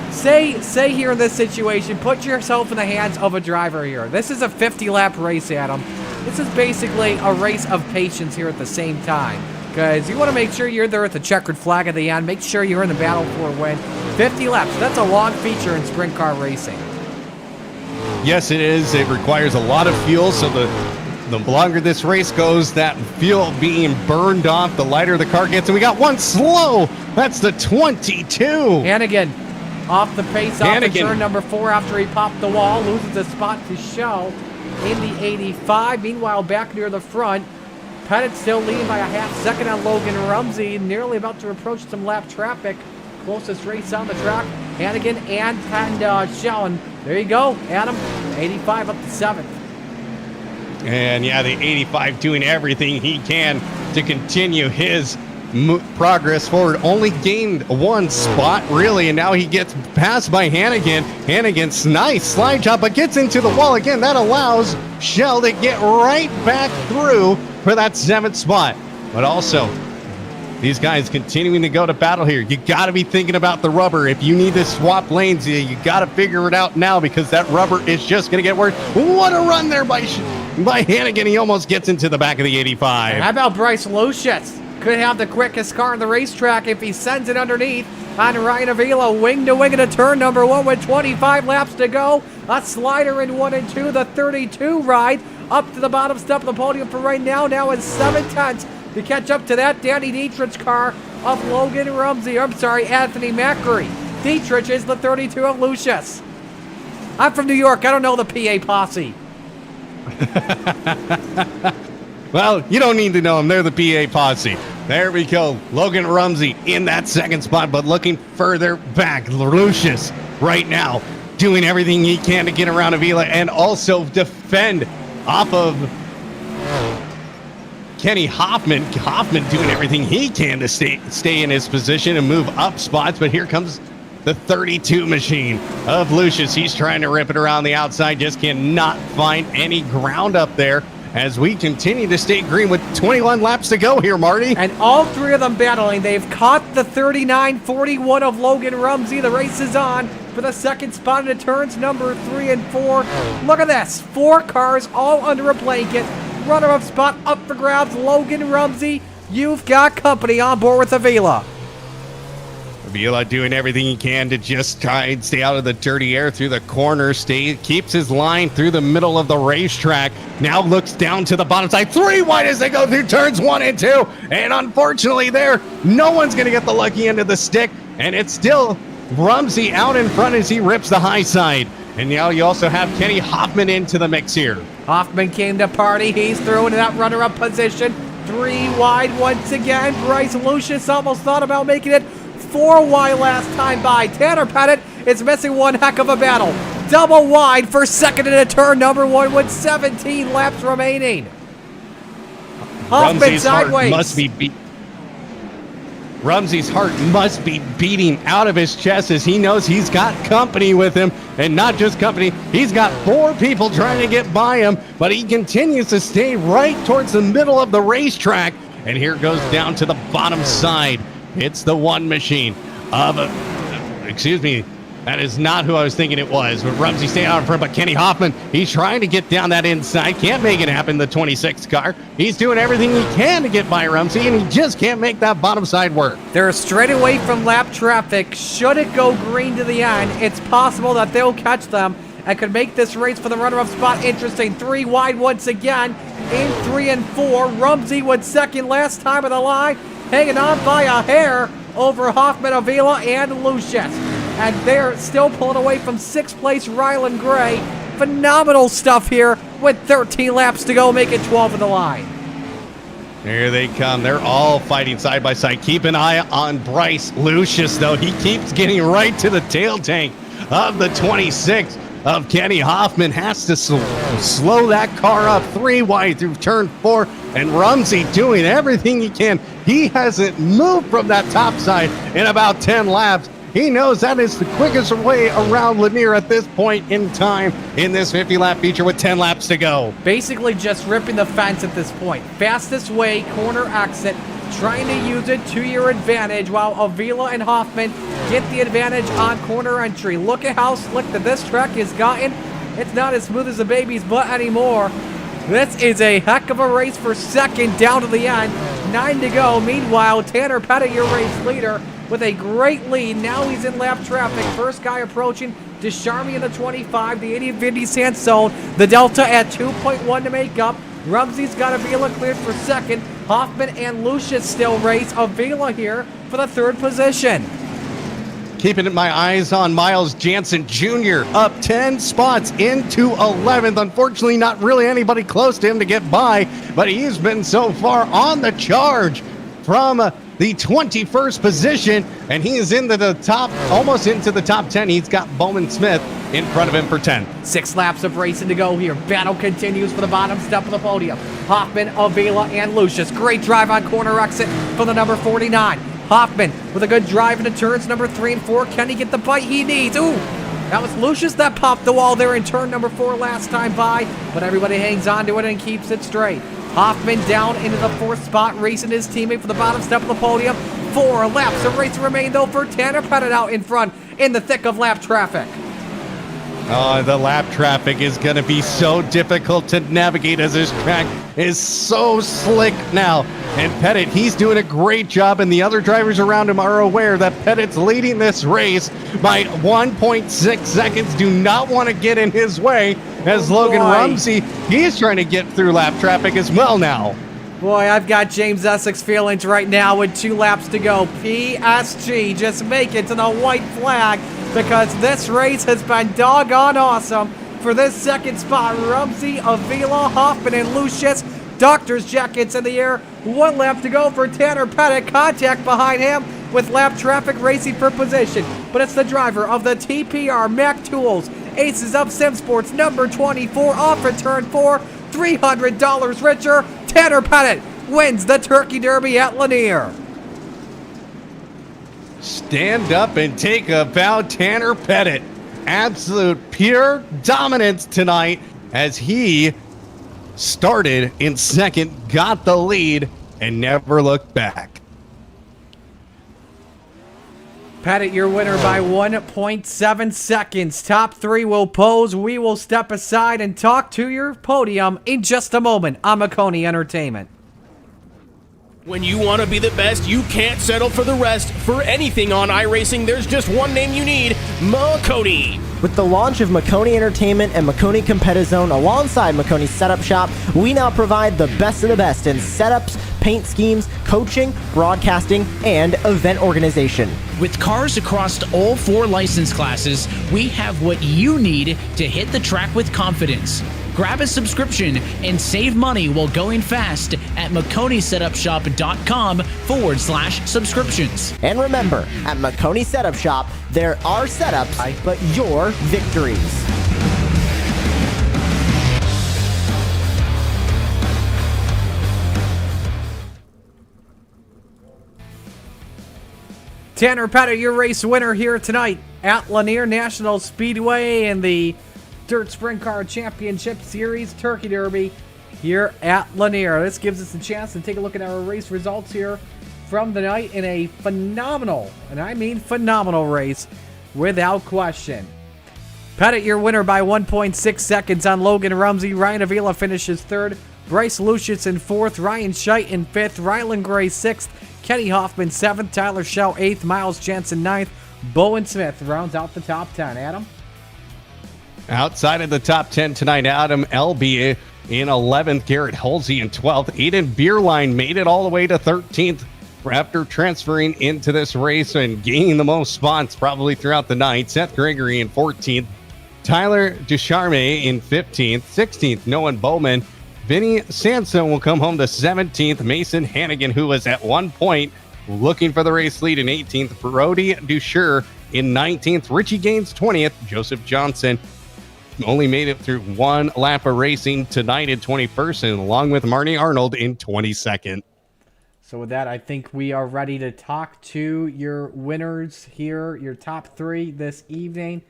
say here in this situation, put yourself in the hands of a driver here. This is a 50-lap race, Adam. This is basically a race of patience here at the same time, because you want to make sure you're there at the checkered flag at the end. Make sure you're in the battle for a win. 50 laps. That's a long feature in sprint car racing. Yes, it is. It requires a lot of fuel, so the longer this race goes, that fuel being burned off, the lighter the car gets. And we got one slow. That's the 22. Hannigan off the pace, off the Hannigan. turn number 4 after he popped the wall, loses a spot to Shell in the 85. Meanwhile, back near the front, Pettit still leading by a half second on Logan Rumsey, nearly about to approach some lap traffic. Closest race on the track, Hannigan and Shell. And there you go, Adam, 85 up to 7th. And yeah, the 85 doing everything he can to continue his progress forward. Only gained one spot, really, and now he gets passed by Hannigan. Hannigan's nice slide job, but gets into the wall again. That allows Shell to get right back through for that 7th spot. But also, these guys continuing to go to battle here. You got to be thinking about the rubber. If you need to swap lanes, you got to figure it out now, because that rubber is just going to get worse. What a run there by Hannigan. He almost gets into the back of the 85. And how about Bryce Lucius? Could have the quickest car on the racetrack if he sends it underneath on Ryan Avila. Wing to wing into turn number 1 with 25 laps to go. A slider in 1 and 2. The 32 ride up to the bottom step of the podium for right now. Now is 7/10 to catch up to that Danny Dietrich's car of Logan Rumsey. I'm sorry, Anthony Macri. Dietrich is the 32 of Lucius. I'm from New York. I don't know the PA posse. Well, you don't need to know them. They're the PA posse. There we go. Logan Rumsey in that 2nd spot, but looking further back. Lucius right now doing everything he can to get around Avila and also defend off of Kenny Hoffman. Hoffman doing everything he can to stay in his position and move up spots, but here comes the 32 machine of Lucius. He's trying to rip it around the outside, just cannot find any ground up there as we continue to stay green with 21 laps to go here, Marty. And all 3 of them battling. They've caught the 39-41 of Logan Rumsey. The race is on for the 2nd spot into turns number 3 and 4. Look at this. 4 cars all under a blanket. Runner-up spot up for grabs. Logan Rumsey, you've got company on board with Avila. Avila doing everything he can to just try and stay out of the dirty air through the corner. Keeps his line through the middle of the racetrack. Now looks down to the bottom side. 3 wide as they go through turns 1 and 2. And unfortunately there, no one's going to get the lucky end of the stick. And it's still Rumsey out in front as he rips the high side. And now you also have Kenny Hoffman into the mix here. Hoffman came to party. He's through into that runner-up position. 3 wide once again. Bryce Lucius almost thought about making it 4 wide last time by. Tanner Pettit is missing one heck of a battle. Double wide for 2nd into turn number 1 with 17 laps remaining. Hoffman Rumsey's sideways. Rumsey's heart must be beating out of his chest as he knows he's got company with him, and not just company, he's got 4 people trying to get by him, but he continues to stay right towards the middle of the racetrack. And here goes down to the bottom side. It's the 1 machine of that is not who I was thinking it was. But Rumsey staying out in front, but Kenny Hoffman, he's trying to get down that inside. Can't make it happen, the 26 car. He's doing everything he can to get by Rumsey, and he just can't make that bottom side work. They're straight away from lap traffic. Should it go green to the end, it's possible that they'll catch them and could make this race for the runner-up spot interesting. 3 wide once again in 3 and 4. Rumsey was 2nd last time of the line, hanging on by a hair over Hoffman, Avila, and Lucius. And they're still pulling away from 6th place Rylan Gray. Phenomenal stuff here with 13 laps to go, make it 12 of the line. Here they come. They're all fighting side by side. Keep an eye on Bryce Lucius, though. He keeps getting right to the tail tank of the 26 of Kenny Hoffman. Has to slow that car up 3 wide through turn 4. And Rumsey doing everything he can. He hasn't moved from that top side in about 10 laps. He knows that is the quickest way around Lanier at this point in time in this 50-lap feature with 10 laps to go. Basically just ripping the fence at this point. Fastest way, corner exit, trying to use it to your advantage while Avila and Hoffman get the advantage on corner entry. Look at how slick that this track has gotten. It's not as smooth as a baby's butt anymore. This is a heck of a race for second down to the end. 9 to go. Meanwhile, Tanner Pettit, your race leader, with a great lead. Now he's in lap traffic. First guy approaching. Descharmy in the 25, the 80-50 Sand Zone. The Delta at 2.1 to make up. Rumsey's got Avila cleared for second. Hoffman and Lucius still race. Avila here for the third position. Keeping my eyes on Miles Jansen Jr. up 10 spots into 11th. Unfortunately, not really anybody close to him to get by, but he's been so far on the charge from the 21st position, and he is into the top, almost into the top 10. He's got Bowman Smith in front of him for 10. 6 laps of racing to go here. Battle continues for the bottom step of the podium. Hoffman, Avila, and Lucius. Great drive on corner exit for the number 49. Hoffman with a good drive into turns number 3 and 4. Can he get the bite he needs? Ooh, that was Lucius that popped the wall there in turn number 4 last time by, but everybody hangs on to it and keeps it straight. Hoffman down into the 4th spot, racing his teammate for the bottom step of the podium. 4 laps of race remain, though, for Tanner Pettit out in front in the thick of lap traffic. Oh, the lap traffic is going to be so difficult to navigate as this track is so slick now. And Pettit, he's doing a great job, and the other drivers around him are aware that Pettit's leading this race by 1.6 seconds. Do not want to get in his way as Logan Rumsey, he's trying to get through lap traffic as well now. Boy, I've got James Essex feelings right now with 2 laps to go. PSG, just make it to the white flag because this race has been doggone awesome. For this second spot, Rumsey, Avila, Hoffman, and Lucius. Doctor's jackets in the air. 1 lap to go for Tanner Pettit. Contact behind him with lap traffic racing for position. But it's the driver of the TPR Mac Tools Aces of Sim Sports number 24 off at turn 4. $300 richer. Tanner Pettit wins the Turkey Derby at Lanier. Stand up and take a bow, Tanner Pettit. Absolute pure dominance tonight as he started in second, got the lead, and never looked back. Pettit, your winner by 1.7 seconds. Top 3 will pose. We will step aside and talk to your podium in just a moment on Maconi Entertainment. When you want to be the best, you can't settle for the rest. For anything on iRacing, there's just one name you need, Maconi. With the launch of Maconi Entertainment and Maconi Competizone alongside Maconi Setup Shop, we now provide the best of the best in setups, paint schemes, coaching, broadcasting, and event organization. With cars across all 4 license classes, we have what you need to hit the track with confidence. Grab a subscription and save money while going fast at MaconiSetupShop.com/subscriptions. And remember, at Maconi Setup Shop, there are setups, but your victories. Tanner Pettit, your race winner here tonight at Lanier National Speedway in the Dirt Sprint Car Championship Series Turkey Derby here at Lanier. This gives us a chance to take a look at our race results here from the night in a phenomenal, and I mean phenomenal race without question. Pettit, your winner by 1.6 seconds on Logan Rumsey. Ryan Avila finishes 3rd. Bryce Lucius in 4th. Ryan Scheidt in 5th. Rylan Gray 6th. Kenny Hoffman 7th. Tyler Schell 8th. Miles Jansen 9th. Bowen Smith rounds out the top 10. Adam? Outside of the top 10 tonight, Adam Elby in 11th, Garrett Halsey in 12th. Aiden Beerline made it all the way to 13th after transferring into this race and gaining the most spots probably throughout the night. Seth Gregory in 14th. Tyler Descharme in 15th. 16th, Noah Bowman. Vinny Sanson will come home to 17th. Mason Hannigan, who was at one point looking for the race lead in 18th. Brody Dusher in 19th. Richie Gaines 20th. Joseph Johnson only made it through 1 lap of racing tonight in 21st, and along with Marty Arnold in 22nd. So with that, I think we are ready to talk to your winners here, your top 3 this evening.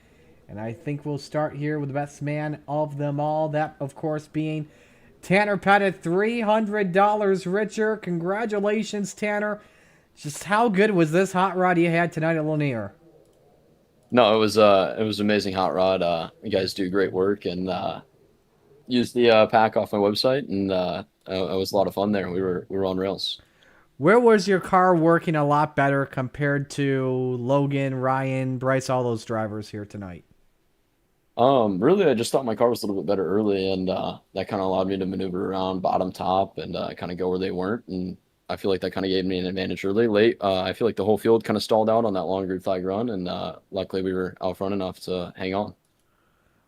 And I think we'll start here with the best man of them all. That, of course, being Tanner Pettit, $300 richer. Congratulations, Tanner. Just how good was this hot rod you had tonight at Lanier? No, it was amazing hot rod. You guys do great work and used the pack off my website, and it was a lot of fun there. We were on rails. Where was your car working a lot better compared to Logan, Ryan, Bryce, all those drivers here tonight? Really, I just thought my car was a little bit better early, and that kind of allowed me to maneuver around bottom top and kind of go where they weren't. And I feel like that kind of gave me an advantage early. Late, I feel like the whole field kind of stalled out on that long grid flag run, and luckily we were out front enough to hang on.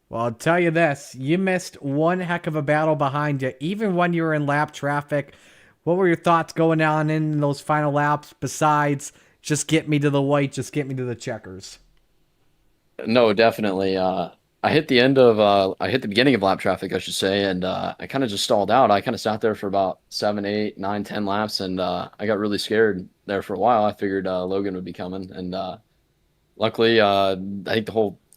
Well, I'll tell you this. You missed one heck of a battle behind you, even when you were in lap traffic. What were your thoughts going on in those final laps besides just get me to the white, just get me to the checkers? No, definitely. I hit the beginning of lap traffic, I should say, and I kind of just stalled out. I kind of sat there for about 7, 8, 9, 10 laps, and I got really scared there for a while. I figured Logan would be coming, and luckily, I think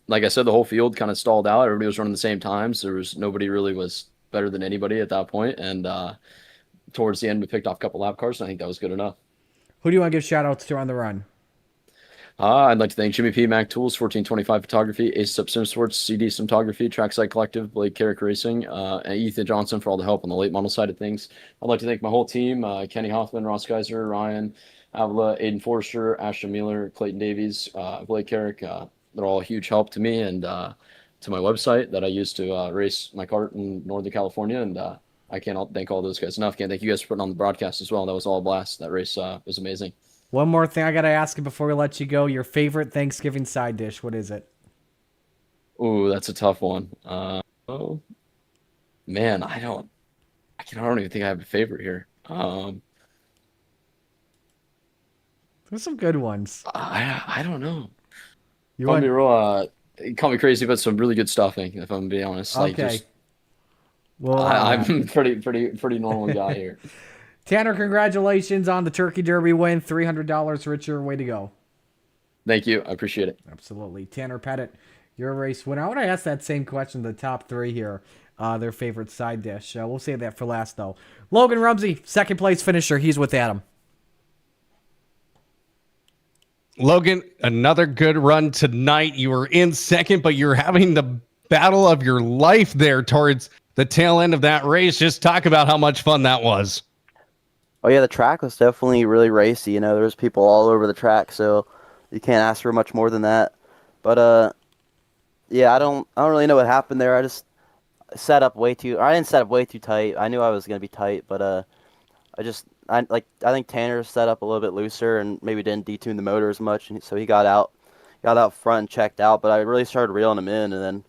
like I said, the whole field kind of stalled out. Everybody was running the same times. Nobody really was better than anybody at that point, and towards the end, we picked off a couple lap cars, and I think that was good enough. Who do you want to give shout outs to on the run? I'd like to thank Jimmy P. Mac Tools, 1425 Photography, Ace Up Sim Sports, CD Cinematography, Trackside Collective, Blake Carrick Racing, and Ethan Johnson for all the help on the late model side of things. I'd like to thank my whole team, Kenny Hoffman, Ross Geiser, Ryan, Avila, Aiden Forrester, Ashton Mueller, Clayton Davies, Blake Carrick. They're all a huge help to me and to my website that I use to race my kart in Northern California. And I can't thank all those guys enough. Can't thank you guys for putting on the broadcast as well. That was all a blast. That race was amazing. One more thing I got to ask you before we let you go. Your favorite Thanksgiving side dish, what is it? Ooh, that's a tough one. Oh, man, I don't even think I have a favorite here. There's some good ones. I don't know. You Call want me real, call me crazy, but some really good stuffing, if I'm being honest. Like, okay. just, Well, I'm pretty normal guy here. Tanner, congratulations on the Turkey Derby win. $300 richer. Way to go. Thank you. I appreciate it. Absolutely. Tanner Pettit, your race winner. I want to ask that same question to the top three here. Their favorite side dish. We'll save that for last, though. Logan Rumsey, second place finisher. He's with Adam. Logan, another good run tonight. You were in second, but you're having the battle of your life there towards the tail end of that race. Just talk about how much fun that was. Oh yeah, the track was definitely really racy. You know, there was people all over the track, so you can't ask for much more than that. But yeah, I don't really know what happened there. I just set up way too. I didn't set up way too tight. I knew I was gonna be tight, but I think Tanner set up a little bit looser and maybe didn't detune the motor as much, and so he got out front and checked out. But I really started reeling him in, and then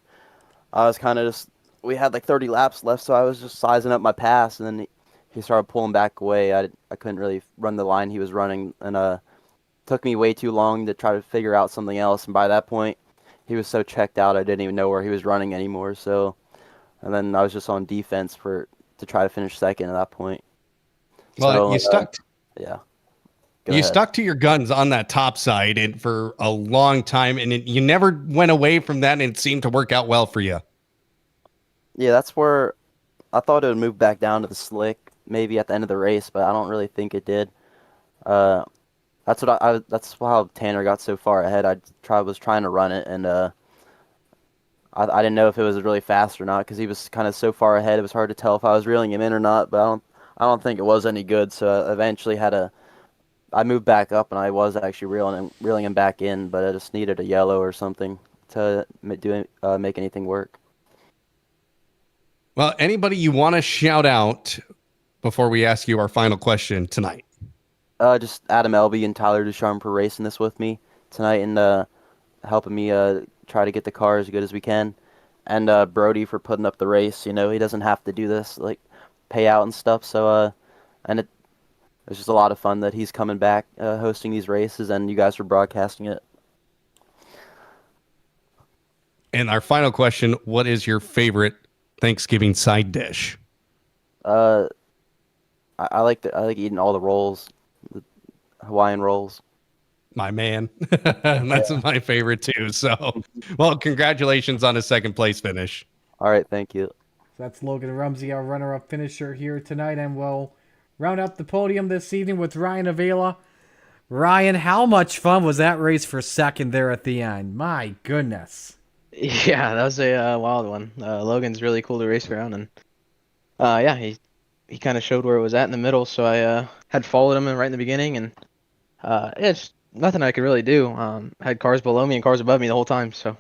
I was kind of just. We had like 30 laps left, so I was just sizing up my pass, and then he started pulling back away. I couldn't really run the line he was running, and took me way too long to try to figure out something else. And by that point, he was so checked out, I didn't even know where he was running anymore. So, and then I was just on defense to try to finish second at that point. Well, so, you stuck. Yeah. You stuck to your guns on that top side and for a long time, and you never went away from that, and it seemed to work out well for you. Yeah, that's where I thought it would move back down to the slick maybe at the end of the race, but I don't really think it did. That's how Tanner got so far ahead. Was trying to run it, and I didn't know if it was really fast or not because he was kind of so far ahead. It was hard to tell if I was reeling him in or not, but I don't think it was any good. So I eventually I moved back up, and I was actually reeling him back in, but I just needed a yellow or something to make anything work. Well, anybody you want to shout out before we ask you our final question tonight? Just Adam Elby and Tyler Ducharme for racing this with me tonight and helping me try to get the car as good as we can. And Brody for putting up the race. You know, he doesn't have to do this, like, pay out and stuff. So, and it's just a lot of fun that he's coming back, hosting these races, and you guys are broadcasting it. And our final question, what is your favorite Thanksgiving side dish? I like eating all the rolls, the Hawaiian rolls. My man. That's my favorite too. So, well, congratulations on a second place finish. All right, thank you. That's Logan Rumsey, our runner-up finisher here tonight, and we'll round out the podium this evening with Ryan Avila. Ryan, how much fun was that race for second there at the end? My goodness. Yeah, that was a wild one. Logan's really cool to race around, and yeah, he kind of showed where it was at in the middle, so I had followed him right in the beginning, and yeah, it's nothing I could really do. Had cars below me and cars above me the whole time, so.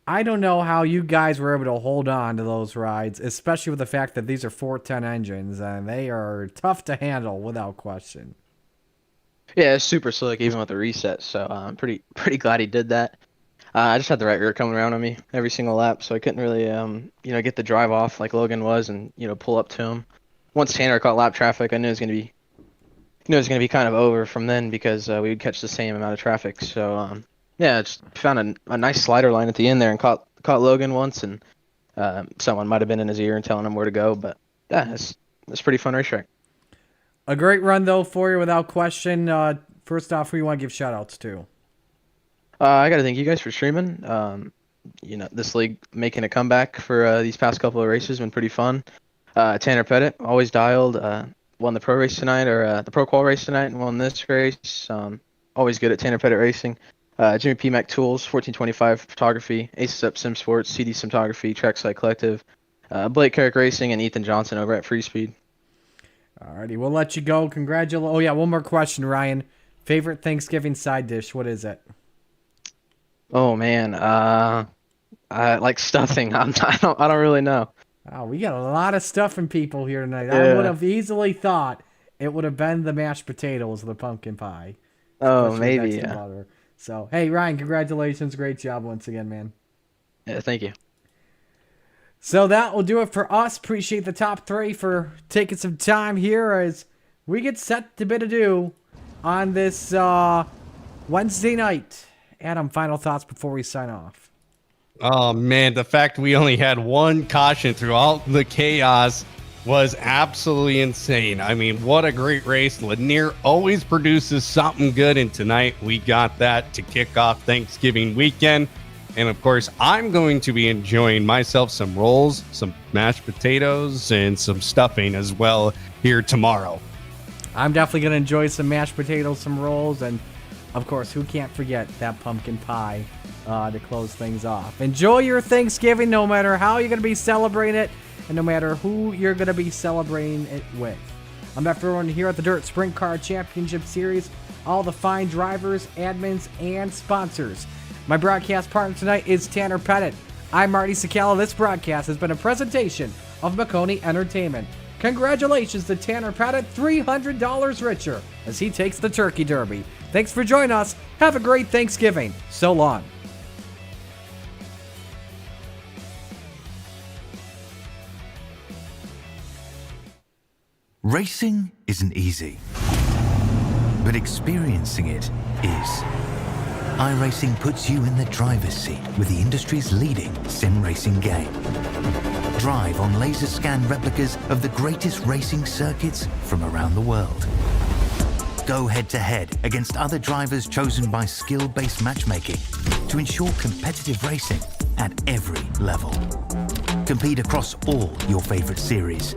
I don't know how you guys were able to hold on to those rides, especially with the fact that these are 410 engines, and they are tough to handle without question. Yeah, it's super slick even with the reset, so I'm pretty glad he did that. I just had the right rear coming around on me every single lap, so I couldn't really get the drive off like Logan was and pull up to him. Once Tanner caught lap traffic, I knew it was gonna be kind of over from then because we would catch the same amount of traffic. So yeah, just found a nice slider line at the end there and caught Logan once, and someone might have been in his ear and telling him where to go. But yeah, it's pretty fun racetrack. A great run though for you without question. First off, who you want to give shout outs to? I got to thank you guys for streaming. This league making a comeback for these past couple of races has been pretty fun. Tanner Pettit, always dialed, won the pro race tonight, or the pro qual race tonight, and won this race. Always good at Tanner Pettit Racing. Jimmy P. Mac Tools, 1425 Photography, Aces Up Sim Sports, CD Cinematography, Trackside Collective, Blake Carrick Racing, and Ethan Johnson over at Free Speed. Alrighty, we'll let you go. Congratulations. Oh yeah, one more question, Ryan. Favorite Thanksgiving side dish? What is it? Oh man, I like stuffing. I don't really know. Oh, we got a lot of stuffing people here tonight. Yeah. I would have easily thought it would have been the mashed potatoes or the pumpkin pie. Oh, Especially maybe, next to yeah. butter. So, hey, Ryan, congratulations. Great job once again, man. Yeah, thank you. So that will do it for us. Appreciate the top three for taking some time here as we get set to bid adieu on this Wednesday night. Adam, final thoughts before we sign off. Oh man, the fact we only had one caution throughout the chaos was absolutely insane. I mean, what a great race. Lanier always produces something good, and tonight we got that to kick off Thanksgiving weekend. And of course, I'm going to be enjoying myself some rolls, some mashed potatoes, and some stuffing as well here tomorrow. I'm definitely going to enjoy some mashed potatoes, some rolls, and of course, who can't forget that pumpkin pie to close things off. Enjoy your Thanksgiving no matter how you're going to be celebrating it and no matter who you're going to be celebrating it with. On behalf of everyone here at the Dirt Sprint Car Championship Series, all the fine drivers, admins, and sponsors. My broadcast partner tonight is Tanner Pettit. I'm Marty Sakala. This broadcast has been a presentation of Maconi Entertainment. Congratulations to Tanner Pettit, $300 richer as he takes the Turkey Derby. Thanks for joining us. Have a great Thanksgiving. So long. Racing isn't easy, but experiencing it is. iRacing puts you in the driver's seat with the industry's leading sim racing game. Drive on laser scan replicas of the greatest racing circuits from around the world. Go head-to-head against other drivers chosen by skill-based matchmaking to ensure competitive racing at every level. Compete across all your favorite series.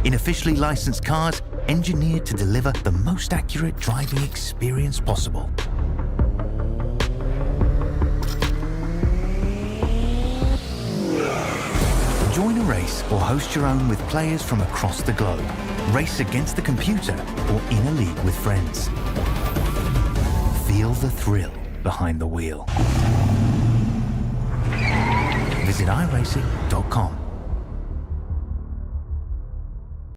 In officially licensed cars, engineered to deliver the most accurate driving experience possible. Join a race or host your own with players from across the globe. Race against the computer or in a league with friends. Feel the thrill behind the wheel. Visit iRacing.com.